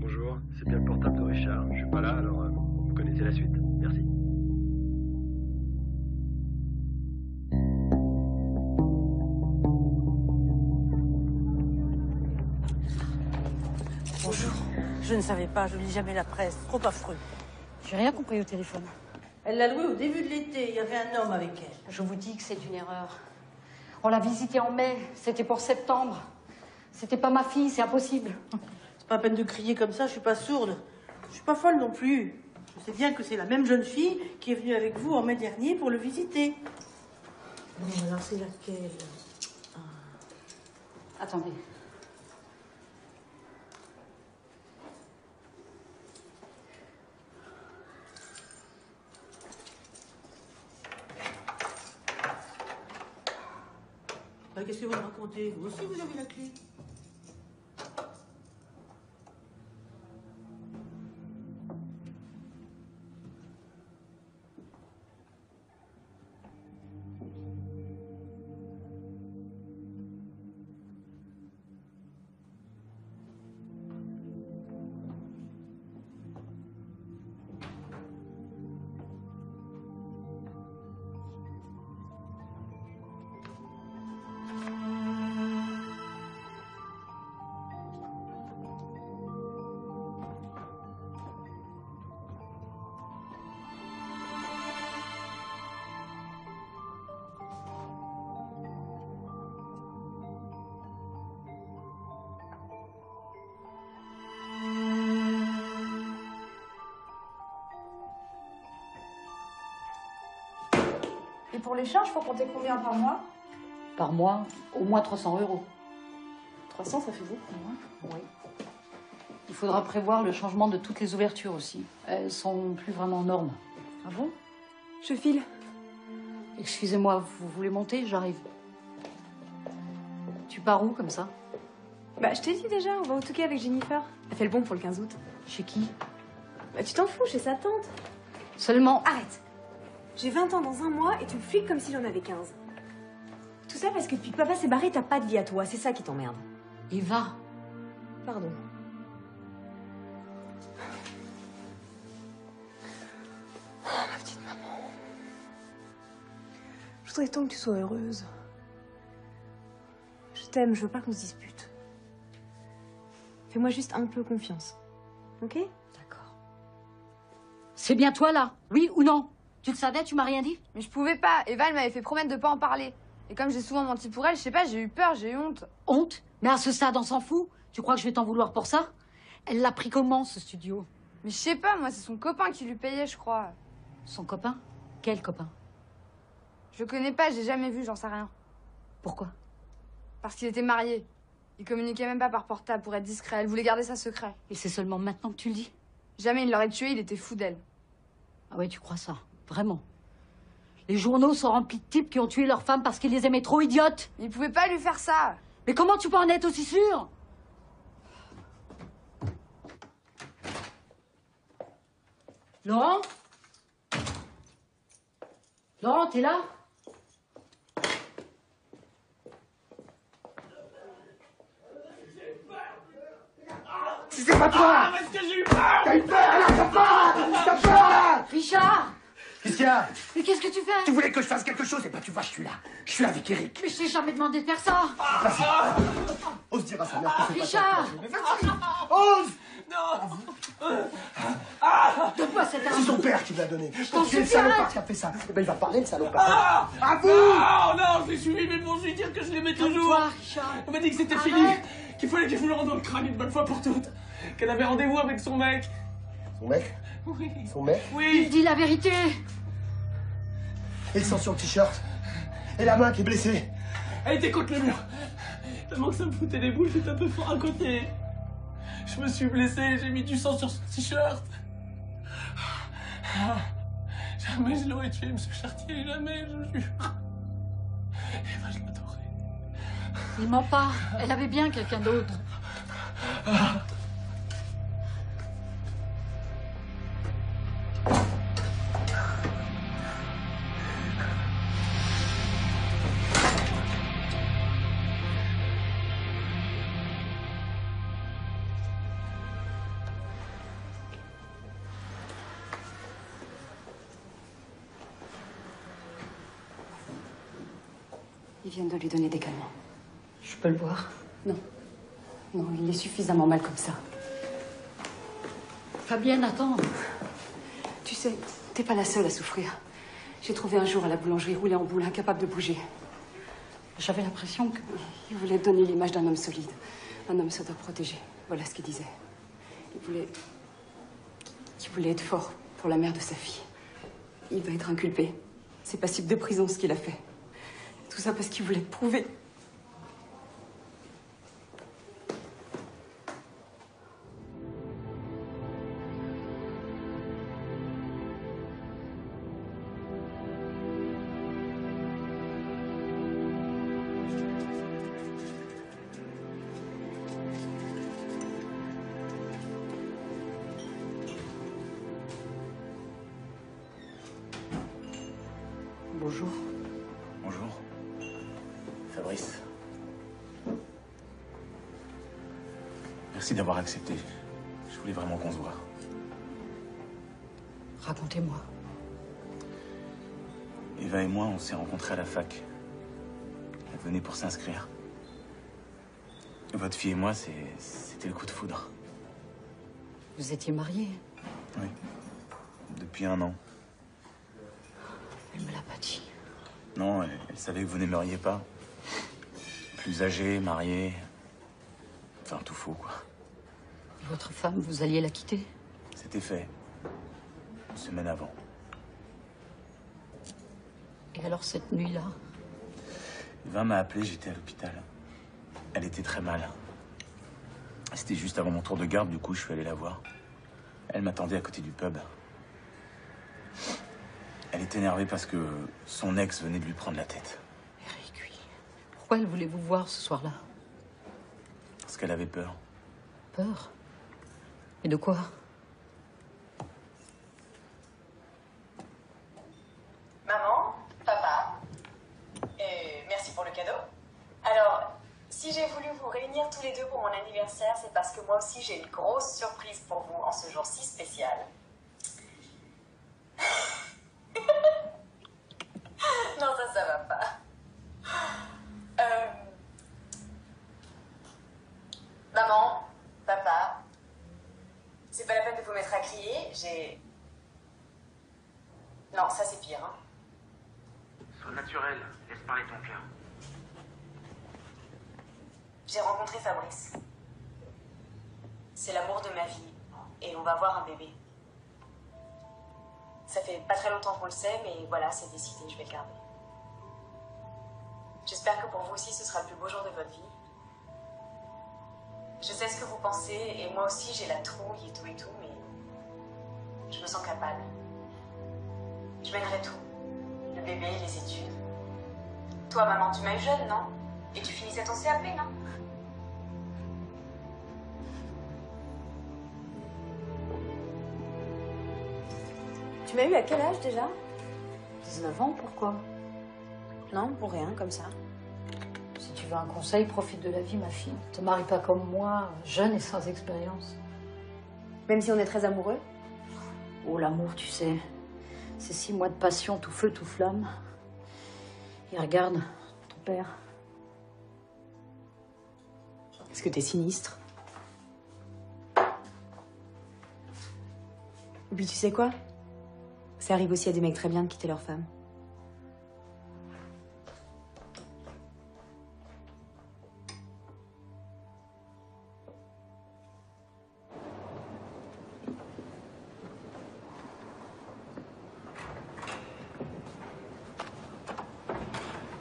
Bonjour, c'est bien le portable de Richard. Je suis pas là, alors vous connaissez la suite. Merci. Bonjour. Je ne savais pas, je lis jamais la presse. Trop affreux. J'ai rien compris au téléphone. Elle l'a loué au début de l'été. Il y avait un homme avec elle. Je vous dis que c'est une erreur. On l'a visitée en mai. C'était pour septembre. C'était pas ma fille, c'est impossible. C'est pas la peine de crier comme ça, je suis pas sourde. Je suis pas folle non plus. Je sais bien que c'est la même jeune fille qui est venue avec vous en mai dernier pour le visiter. Non, alors c'est laquelle? Attendez. Bah, qu'est-ce que vous me racontez? Vous aussi, vous avez la clé. Et pour les charges, faut compter combien par mois? Par mois, au moins 300 €. 300, ça fait beaucoup, hein? Oui. Il faudra prévoir le changement de toutes les ouvertures aussi. Elles sont plus vraiment en normes. Ah bon? Je file. Excusez-moi, vous voulez monter? J'arrive. Tu pars où comme ça? Bah, je t'ai dit déjà, on va au Touquet avec Jennifer. Elle fait le bon pour le 15 août. Chez qui? Bah, tu t'en fous, chez sa tante. Seulement... Arrête. J'ai 20 ans dans un mois et tu me fliques comme si j'en avais 15. Tout ça parce que depuis que papa s'est barré, t'as pas de vie à toi. C'est ça qui t'emmerde. Eva. Pardon. Oh, ma petite maman. Je voudrais tant que tu sois heureuse. Je t'aime, je veux pas qu'on se dispute. Fais-moi juste un peu confiance. Ok? D'accord. C'est bien toi, là? Oui ou non? Tu le savais, tu m'as rien dit? Mais je pouvais pas. Eva, elle m'avait fait promettre de pas en parler. Et comme j'ai souvent menti pour elle, je sais pas, j'ai eu peur, j'ai eu honte. Honte? Mais à ce stade, on s'en fout. Tu crois que je vais t'en vouloir pour ça? Elle l'a pris comment, ce studio? Mais je sais pas, moi, c'est son copain qui lui payait, je crois. Son copain? Quel copain? Je le connais pas, j'ai jamais vu, j'en sais rien. Pourquoi? Parce qu'il était marié. Il communiquait même pas par portable pour être discret. Elle voulait garder ça secret. Et c'est seulement maintenant que tu le dis? Jamais il l'aurait tué, il était fou d'elle. Ah ouais, tu crois ça? Vraiment? Les journaux sont remplis de types qui ont tué leurs femmes parce qu'ils les aimaient trop, idiotes! Il pouvait pas lui faire ça! Mais comment tu peux en être aussi sûr? Laurent? Laurent, t'es là? C'est pas toi! Parce que j'ai eu peur! T'as eu peur là! T'as peur! T'as peur là! Richard! Qu'est-ce qu'il y a? Mais qu'est-ce que tu fais? Tu voulais que je fasse quelque chose, et bah tu vois, je suis là. Je suis avec Eric. Mais je t'ai jamais demandé de faire ça! Vas-y. Ose dire à sa mère que c'est Richard! pas toi. Vas-y! Ose! Non! Donne-moi cette arme! C'est son père qui me l'a donné. t'en C'est le supplie, arrête. salopard qui a fait ça. Eh ben il va parler, le salopard. À vous! Non, non, je l'ai suivi, mais pour lui dire que je l'aimais toujours. Toi, Richard! On m'a dit que c'était Arrête. fini, qu'il fallait que je me le rende dans le crâne une bonne fois pour toutes. Qu'elle avait rendez-vous avec son mec. Son mec? Oui. Son mec? Oui. Il dit la vérité! Et le sang sur le t-shirt. Et la main qui est blessée. Elle était contre le mur. Tellement que ça me foutait les boules, j'étais un peu fort à côté. Je me suis blessé, j'ai mis du sang sur son t-shirt. Jamais je l'aurais tué, monsieur Chartier, jamais, je jure. Eva, je l'adorais. Il ment pas. Elle avait bien quelqu'un d'autre. Ils viennent de lui donner des calmants. Je peux le voir? Non. Non, il est suffisamment mal comme ça. Fabienne, attends. Tu sais, t'es pas la seule à souffrir. J'ai trouvé un jour à la boulangerie roulé en boule, incapable de bouger. J'avais l'impression que... Il voulait donner l'image d'un homme solide. Un homme se doit protéger. Voilà ce qu'il disait. Il voulait être fort pour la mère de sa fille. Il va être inculpé. C'est passible de prison ce qu'il a fait. Tout ça parce qu'il voulait te prouver. Bonjour. Bonjour. Fabrice. Merci d'avoir accepté. Je voulais vraiment qu'on se voit. Racontez-moi. Eva et moi, on s'est rencontrés à la fac. Elle venait pour s'inscrire. Votre fille et moi, c'était le coup de foudre. Vous étiez mariés? Oui. Depuis 1 an. Elle me l'a pas dit. Non, elle savait que vous n'aimeriez pas. Plus âgé, marié. Enfin, tout faux, quoi. Et votre femme, vous alliez la quitter? C'était fait. 1 semaine avant. Et alors, cette nuit-là? Eva m'a appelé, j'étais à l'hôpital. Elle était très mal. C'était juste avant mon tour de garde, du coup, je suis allé la voir. Elle m'attendait à côté du pub. Elle était énervée parce que son ex venait de lui prendre la tête. Eric, oui. Pourquoi elle voulait vous voir ce soir-là? Parce qu'elle avait peur. Peur? Et de quoi? Maman, papa, merci pour le cadeau. Alors, si j'ai voulu vous réunir tous les deux pour mon anniversaire, c'est parce que moi aussi j'ai une grosse surprise pour vous en ce jour si spécial. Non, ça va pas. Maman, papa, c'est pas la peine de vous mettre à crier, Non, ça c'est pire, hein. Sois naturel, laisse parler ton cœur. J'ai rencontré Fabrice. C'est l'amour de ma vie. Et on va avoir un bébé. Ça fait pas très longtemps qu'on le sait, mais voilà, c'est décidé, je vais le garder. J'espère que pour vous aussi, ce sera le plus beau jour de votre vie. Je sais ce que vous pensez, et moi aussi, j'ai la trouille et tout, mais je me sens capable. Je mènerai tout. Le bébé, les études. Toi, maman, tu m'as eu jeune, non? Et tu finissais ton CAP, non? Tu m'as eu à quel âge déjà? 19 ans, pourquoi? Non, pour rien, comme ça. Si tu veux un conseil, profite de la vie, ma fille. Ne te marie pas comme moi, jeune et sans expérience. Même si on est très amoureux? Oh, l'amour, tu sais, c'est 6 mois de passion, tout feu, tout flamme. Et regarde, ton père. Est-ce que t'es sinistre? Et puis tu sais quoi? Ça arrive aussi à des mecs très bien de quitter leur femme.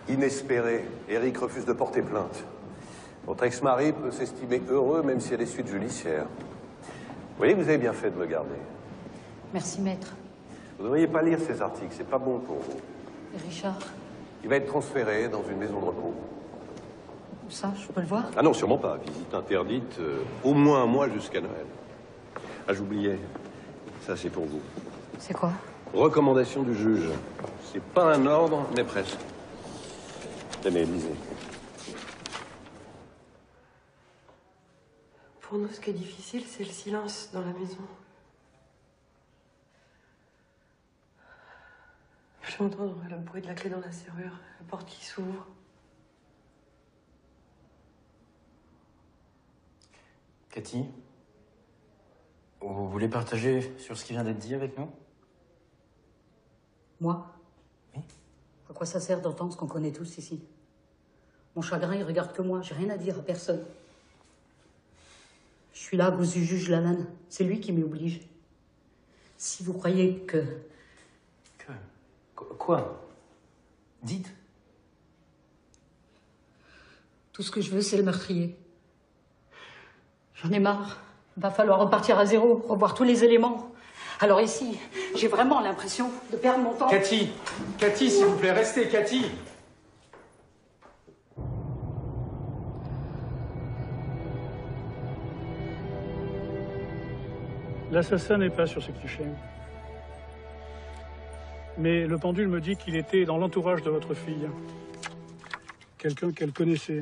Inespéré, Eric refuse de porter plainte. Votre ex-mari peut s'estimer heureux même s'il y a des suites judiciaires. Vous voyez que vous avez bien fait de me garder. Merci, maître. Vous ne devriez pas lire ces articles, c'est pas bon pour vous. Et Richard? Il va être transféré dans une maison de repos. Où ça? Je peux le voir? Ah non, sûrement pas. Visite interdite, au moins 1 mois jusqu'à Noël. Ah, j'oubliais. Ça, c'est pour vous. C'est quoi? Recommandation du juge. C'est pas un ordre, mais presque. Tenez, lisez. Pour nous, ce qui est difficile, c'est le silence dans la maison. J'entends le bruit de la clé dans la serrure, la porte qui s'ouvre. Cathy, vous voulez partager sur ce qui vient d'être dit avec nous? Moi? Oui. À quoi ça sert d'entendre ce qu'on connaît tous ici? Mon chagrin, il regarde que moi. J'ai rien à dire à personne. Je suis là à cause du juge Lalanne. C'est lui qui m'oblige. Si vous croyez que... Quoi? Dites. Tout ce que je veux, c'est le meurtrier. J'en ai marre. Il va falloir repartir à zéro, revoir tous les éléments. Alors ici, j'ai vraiment l'impression de perdre mon temps. Cathy! Cathy, s'il vous plaît, restez, Cathy! L'assassin n'est pas sur ce cliché. Mais le pendule me dit qu'il était dans l'entourage de votre fille. Quelqu'un qu'elle connaissait.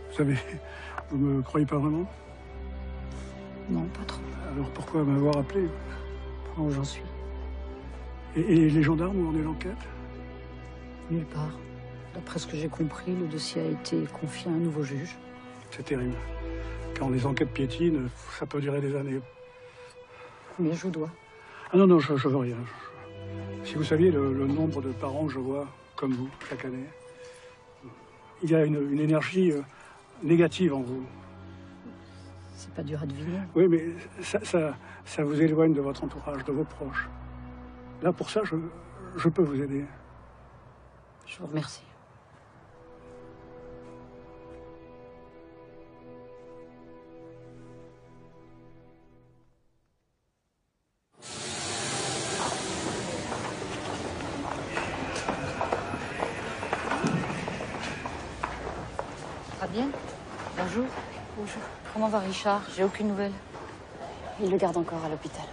Vous savez, vous me croyez pas vraiment? Non, pas trop. Alors pourquoi m'avoir appelé? Où j'en suis? Et les gendarmes, où en est l'enquête? Nulle part. D'après ce que j'ai compris, le dossier a été confié à un nouveau juge. C'est terrible. Quand les enquêtes piétinent, ça peut durer des années. Mais je vous dois. Ah non, non, je veux rien. Si vous saviez le nombre de parents que je vois, comme vous, chaque année, il y a une énergie négative en vous. C'est pas dur à deviner. Oui, mais ça vous éloigne de votre entourage, de vos proches. Là, pour ça, je peux vous aider. Je vous remercie. Fabienne, bonjour. Bonjour. Comment va Richard? J'ai aucune nouvelle. Il le garde encore à l'hôpital.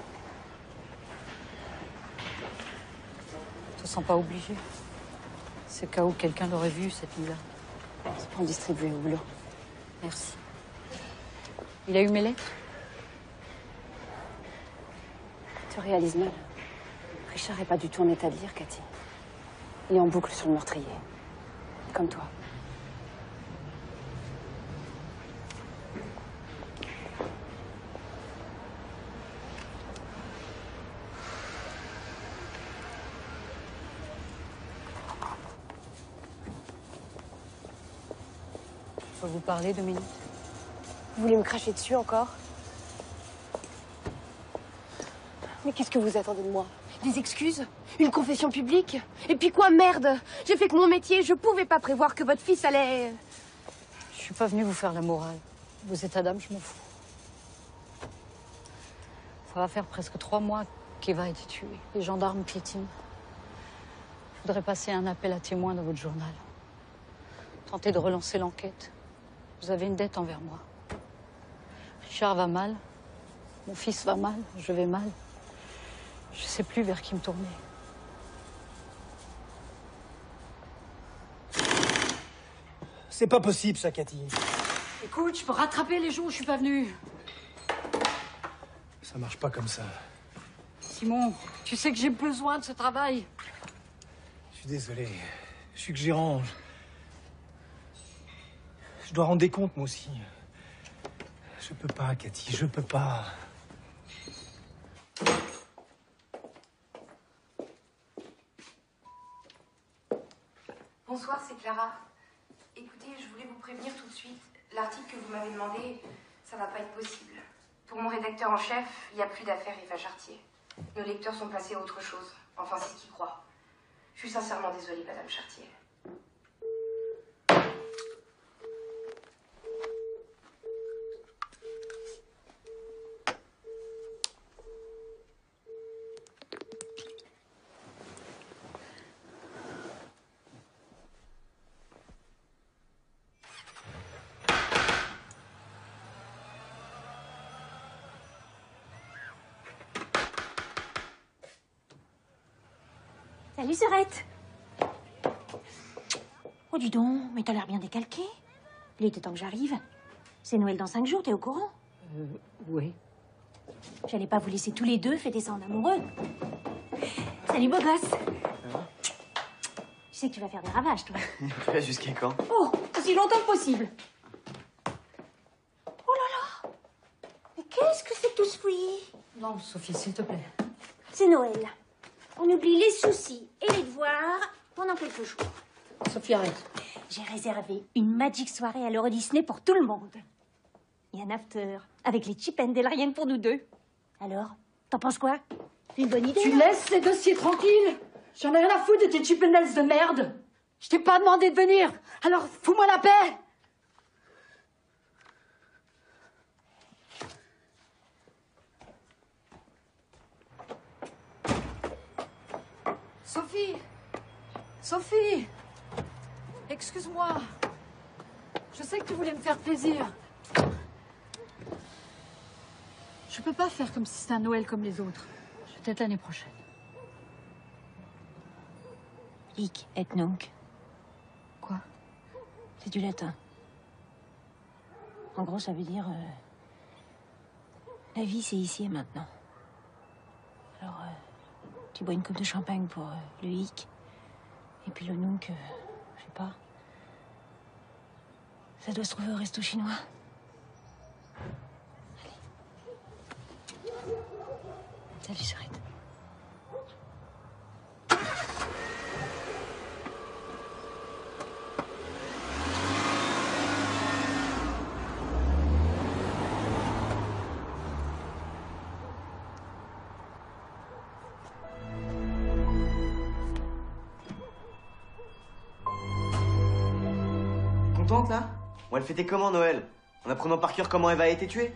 Je te sens pas obligé. C'est au cas où quelqu'un l'aurait vu cette nuit-là. C'est pour en distribuer au boulot. Merci. Il a eu mes lettres? Tu réalises mal. Richard est pas du tout en état de lire, Cathy. Il est en boucle sur le meurtrier. Comme toi. Je peux vous parler 2 minutes? Vous voulez me cracher dessus encore? Mais qu'est-ce que vous attendez de moi? Des excuses? Une confession publique? Et puis quoi, merde? J'ai fait que mon métier, je pouvais pas prévoir que votre fils allait... Je suis pas venue vous faire la morale. Vos états d'âme, je m'en fous. Ça va faire presque 3 mois qu'Eva a été tuée. Les gendarmes piétinent. Je voudrais passer un appel à témoins dans votre journal. Tenter de relancer l'enquête. Vous avez une dette envers moi. Richard va mal. Mon fils va mal. Je vais mal. Je sais plus vers qui me tourner. C'est pas possible, ça, Cathy. Écoute, je peux rattraper les jours où je suis pas venue. Ça marche pas comme ça. Simon, tu sais que j'ai besoin de ce travail. Je suis désolé. Je suis que gérant. Je dois rendre des comptes, moi aussi. Je peux pas, Cathy, je peux pas. Bonsoir, c'est Clara. Écoutez, je voulais vous prévenir tout de suite. L'article que vous m'avez demandé, ça va pas être possible. Pour mon rédacteur en chef, il n'y a plus d'affaires Eva Chartier. Nos lecteurs sont passés à autre chose. Enfin, c'est ce qu'ils croient. Je suis sincèrement désolée, Madame Chartier. Salut, Sœurette. Oh, dis donc, mais t'as l'air bien décalqué. Il était temps que j'arrive. C'est Noël dans 5 jours, t'es au courant? Oui. J'allais pas vous laisser tous les deux fêter ça en amoureux. Salut, beau gosse. Je sais que tu vas faire des ravages, toi. Jusqu'à quand? Oh, aussi longtemps que possible. Oh là là. Mais qu'est-ce que c'est que tout ce fouillis? Non, Sophie, s'il te plaît. C'est Noël. On oublie les soucis et les devoirs pendant quelques jours. Sophie, arrête. J'ai réservé une magique soirée à l'Euro Disney pour tout le monde. Et un after avec les Chip and Dale, rien que pour nous deux. Alors, t'en penses quoi? Une bonne idée? Tu laisses ces dossiers tranquilles? J'en ai rien à foutre de tes Chip and Dales de merde. Je t'ai pas demandé de venir. Alors, fous-moi la paix. Sophie! Sophie! Excuse-moi. Je sais que tu voulais me faire plaisir. Je peux pas faire comme si c'était un Noël comme les autres. Peut-être l'année prochaine. Hic et nunc. Quoi? C'est du latin. En gros, ça veut dire... la vie, c'est ici et maintenant. Alors, tu bois une coupe de champagne pour le hic. Et puis le nunc, je sais pas. Ça doit se trouver au resto chinois. Allez. Salut, Sœurette. Contente là? On va le fêter comment Noël? En apprenant par cœur comment Eva a été tuée?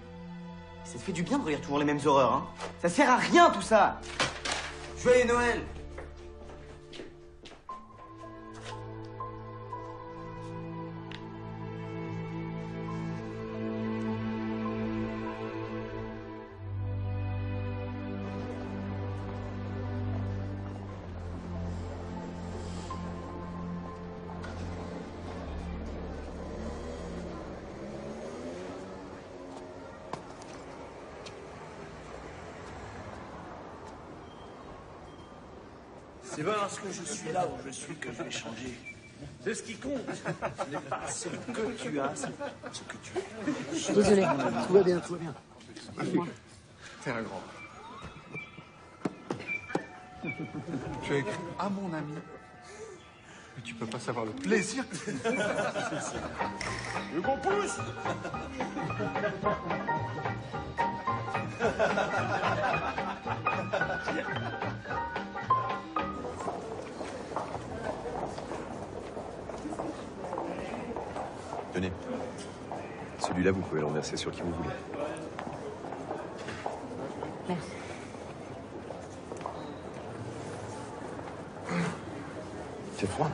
Ça te fait du bien de relire toujours les mêmes horreurs, hein? Ça sert à rien tout ça! Joyeux Noël! C'est pas parce que je suis là où je suis que je vais changer. C'est ce qui compte. Ce n'est pas ce que tu as, c'est ce que tu es. Je suis désolée. Tout va bien, tout va bien. Excuse-moi. T'es un grand. Tu as écrit à mon ami. Mais tu peux pas savoir le plaisir que c'est. Le gros pouce. Tenez. Celui-là, vous pouvez l'enverser sur qui vous voulez. Merci. C'est froid.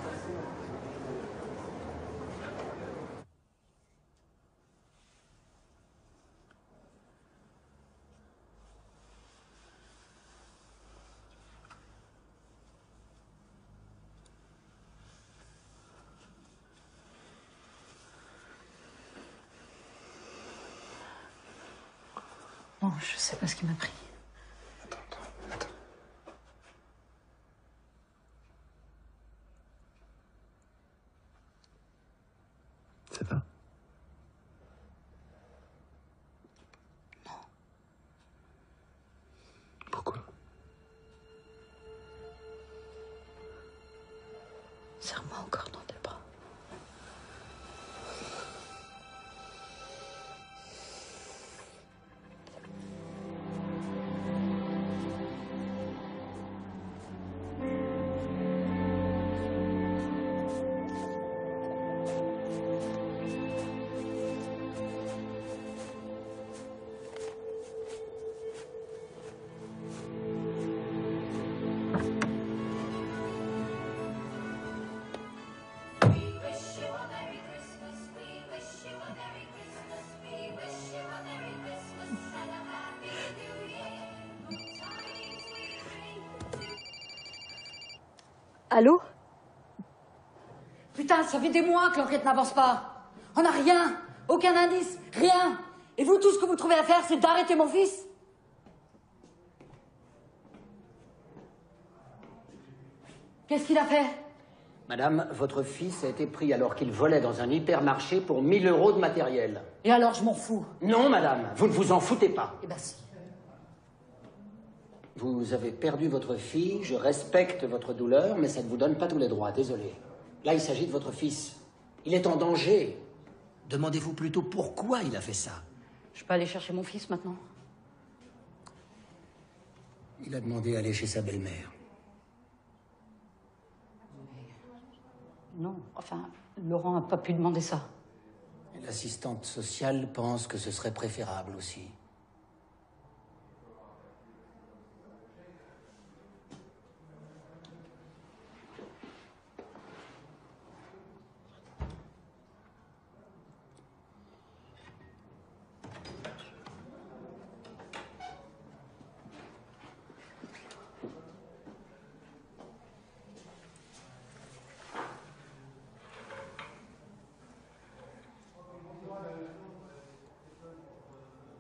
Non, je sais pas ce qui m'a pris. Ça va? Non. Pourquoi? Serre-moi encore dans tes bras. Allô? Putain, ça fait des mois que l'enquête n'avance pas. On n'a rien, aucun indice, rien. Et vous, tout ce que vous trouvez à faire, c'est d'arrêter mon fils? Qu'est-ce qu'il a fait? Madame, votre fils a été pris alors qu'il volait dans un hypermarché pour 1 000 € de matériel. Et alors, je m'en fous. Non, madame, vous ne vous en foutez pas. Eh ben si. Vous avez perdu votre fille, je respecte votre douleur, mais ça ne vous donne pas tous les droits, désolé. Là, il s'agit de votre fils. Il est en danger. Demandez-vous plutôt pourquoi il a fait ça. Je peux aller chercher mon fils maintenant? Il a demandé à aller chez sa belle-mère. Non, enfin, Laurent n'a pas pu demander ça. Et l'assistante sociale pense que ce serait préférable aussi.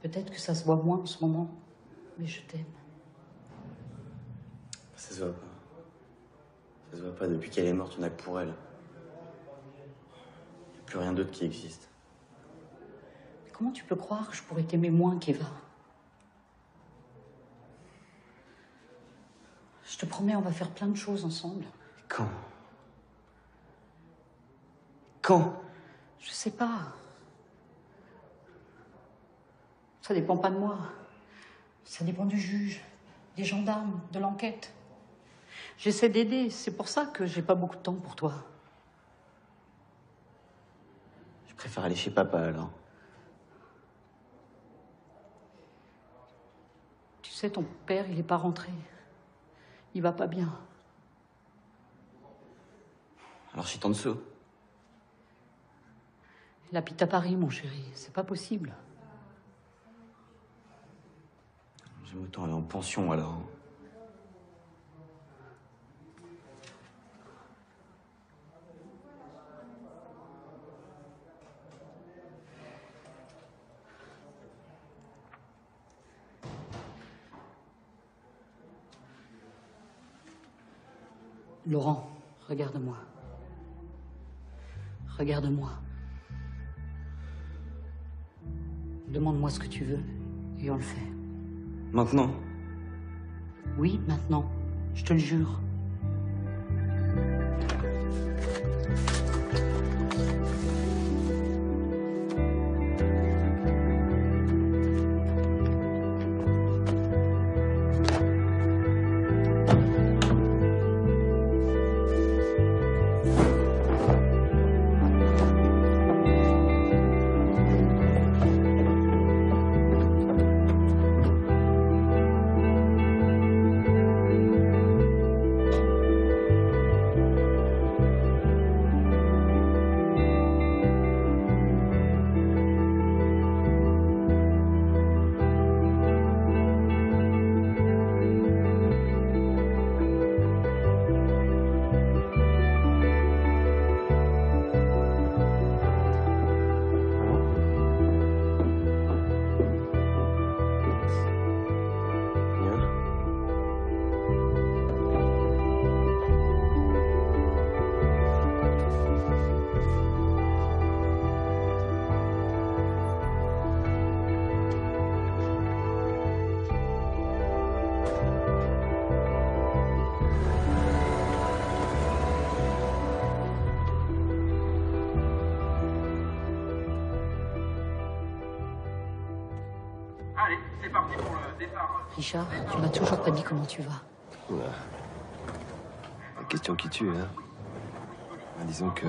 Peut-être que ça se voit moins en ce moment, mais je t'aime. Ça se voit pas. Ça se voit pas. Depuis qu'elle est morte, on n'a que pour elle. Il n'y a plus rien d'autre qui existe. Mais comment tu peux croire que je pourrais t'aimer moins qu'Eva? Je te promets, on va faire plein de choses ensemble. Quand? Quand? Je sais pas. Ça dépend pas de moi. Ça dépend du juge, des gendarmes, de l'enquête. J'essaie d'aider, c'est pour ça que j'ai pas beaucoup de temps pour toi. Je préfère aller chez papa alors. Tu sais, ton père, il est pas rentré. Il va pas bien. Alors chez Tanso. Il habite à Paris, mon chéri. C'est pas possible. J'aime autant aller en pension alors. Laurent, regarde-moi. Regarde-moi. Demande-moi ce que tu veux et on le fait. Maintenant? Oui, maintenant. Je te le jure. Allez, c'est parti pour le départ. Richard, tu m'as toujours pas dit comment tu vas. Ouais. La question qui tue, hein. Disons que...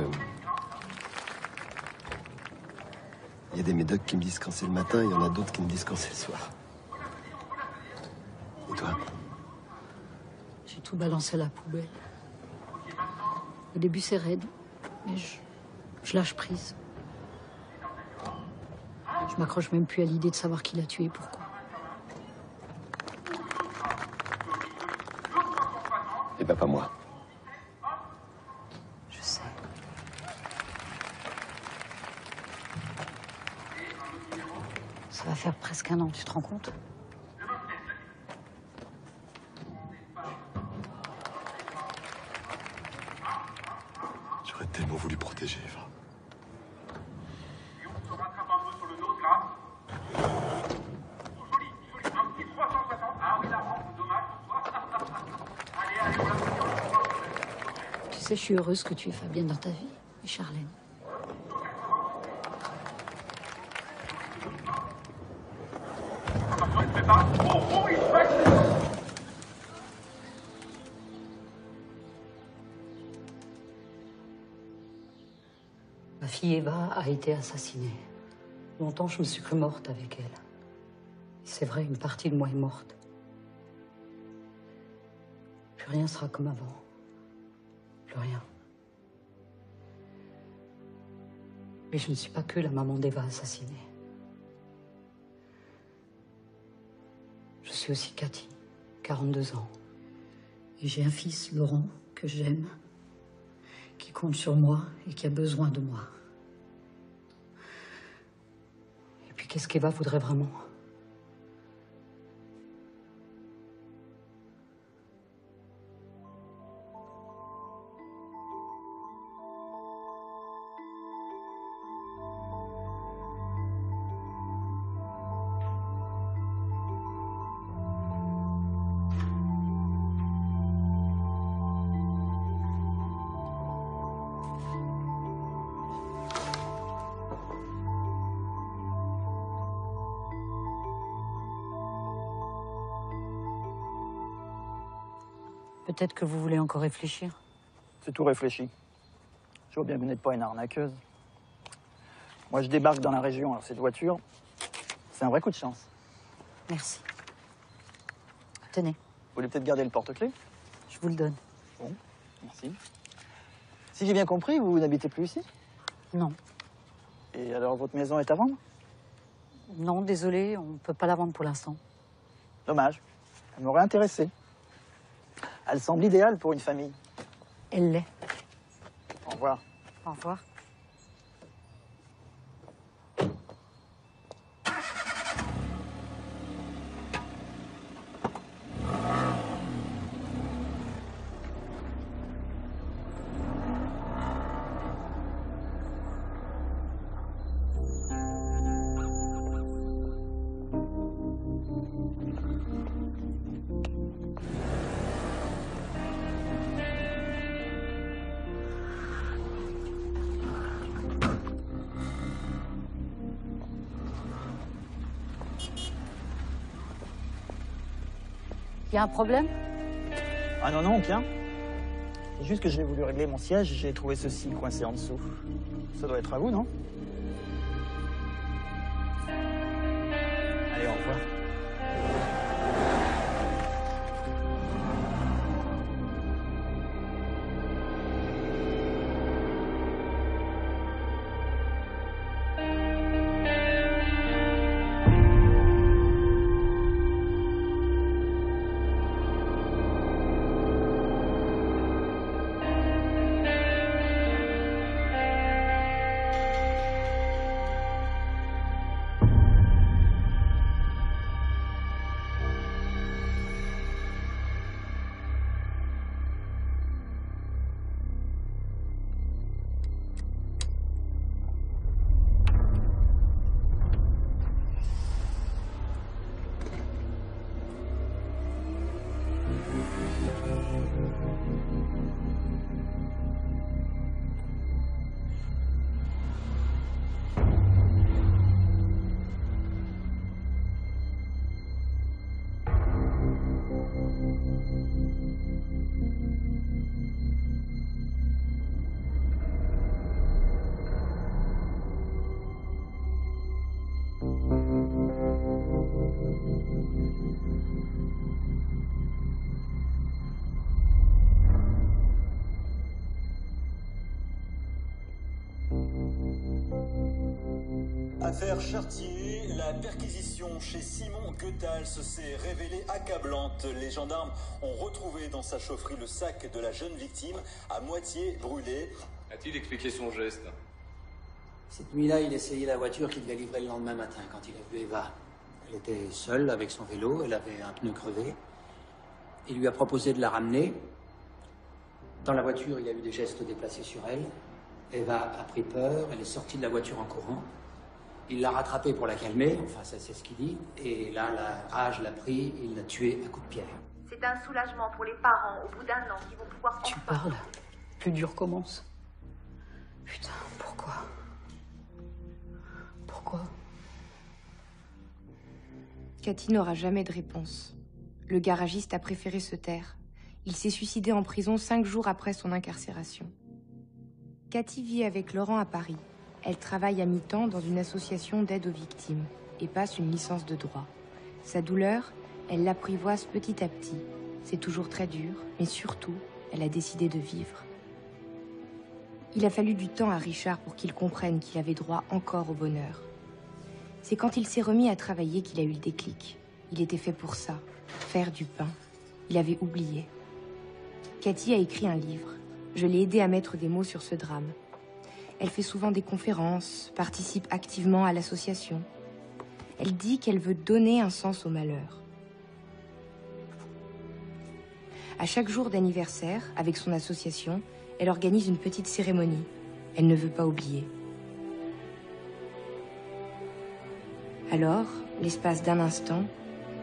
Il y a des médocs qui me disent quand c'est le matin, il y en a d'autres qui me disent quand c'est le soir. Et toi? J'ai tout balancé à la poubelle. Au début, c'est raide, mais je lâche prise. Je m'accroche même plus à l'idée de savoir qui l'a tué et pourquoi. Eh ben, pas moi. Je sais. Ça va faire presque 1 an, tu te rends compte? J'aurais tellement voulu protéger Eva. Tu sais, je suis heureuse que tu aies Fabienne dans ta vie, et Charlène. Ma fille Eva a été assassinée. Longtemps, je me suis cru morte avec elle. C'est vrai, une partie de moi est morte. Plus rien sera comme avant. Plus rien. Mais je ne suis pas que la maman d'Eva assassinée. Je suis aussi Cathy, 42 ans. Et j'ai un fils, Laurent, que j'aime, qui compte sur moi et qui a besoin de moi. Et puis qu'est-ce qu'Eva voudrait vraiment? Peut-être que vous voulez encore réfléchir. C'est tout réfléchi. Je vois bien que vous n'êtes pas une arnaqueuse. Moi, je débarque dans la région, alors cette voiture, c'est un vrai coup de chance. Merci. Tenez. Vous voulez peut-être garder le porte-clés? Je vous le donne. Bon, merci. Si j'ai bien compris, vous n'habitez plus ici? Non. Et alors, votre maison est à vendre? Non, désolé, on ne peut pas la vendre pour l'instant. Dommage. Elle m'aurait intéressé. Elle semble idéale pour une famille. Elle l'est. Au revoir. Au revoir. Y a un problème? Ah non, non, aucun. C'est juste que j'ai voulu régler mon siège et j'ai trouvé ceci coincé en dessous. Ça doit être à vous, non? Allez, au revoir. Affaire Chartier, la perquisition chez Simon Goethals s'est révélée accablante. Les gendarmes ont retrouvé dans sa chaufferie le sac de la jeune victime à moitié brûlé. A-t-il expliqué son geste? Cette nuit-là, il essayait la voiture qu'il devait livrer le lendemain matin quand il a vu Eva. Elle était seule avec son vélo, elle avait un pneu crevé. Il lui a proposé de la ramener. Dans la voiture, il y a eu des gestes déplacés sur elle. Eva a pris peur, elle est sortie de la voiture en courant. Il l'a rattrapée pour la calmer, enfin ça c'est ce qu'il dit, et là la rage l'a pris, il l'a tuée à coups de pierre. C'est un soulagement pour les parents au bout d'un an qui vont pouvoir... Tu parles. Plus dur commence. Putain, pourquoi? Pourquoi? Cathy n'aura jamais de réponse. Le garagiste a préféré se taire. Il s'est suicidé en prison 5 jours après son incarcération. Cathy vit avec Laurent à Paris. Elle travaille à mi-temps dans une association d'aide aux victimes et passe une licence de droit. Sa douleur, elle l'apprivoise petit à petit. C'est toujours très dur, mais surtout, elle a décidé de vivre. Il a fallu du temps à Richard pour qu'il comprenne qu'il avait droit encore au bonheur. C'est quand il s'est remis à travailler qu'il a eu le déclic. Il était fait pour ça, faire du pain. Il avait oublié. Cathy a écrit un livre. Je l'ai aidé à mettre des mots sur ce drame. Elle fait souvent des conférences, participe activement à l'association. Elle dit qu'elle veut donner un sens au malheur. À chaque jour d'anniversaire, avec son association, elle organise une petite cérémonie. Elle ne veut pas oublier. Alors, l'espace d'un instant,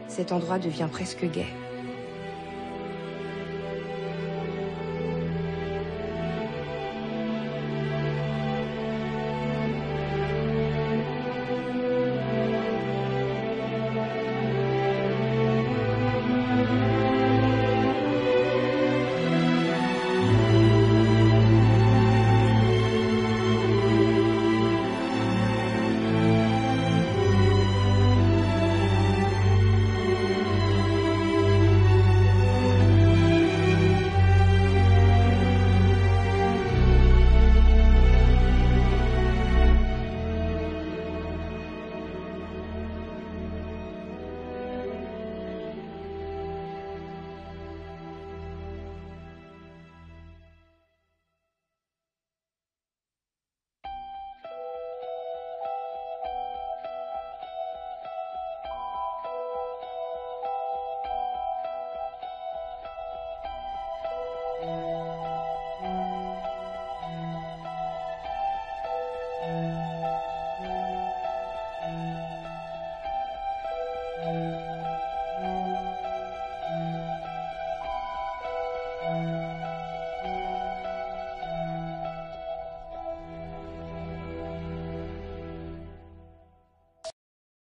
cet endroit devient presque gai.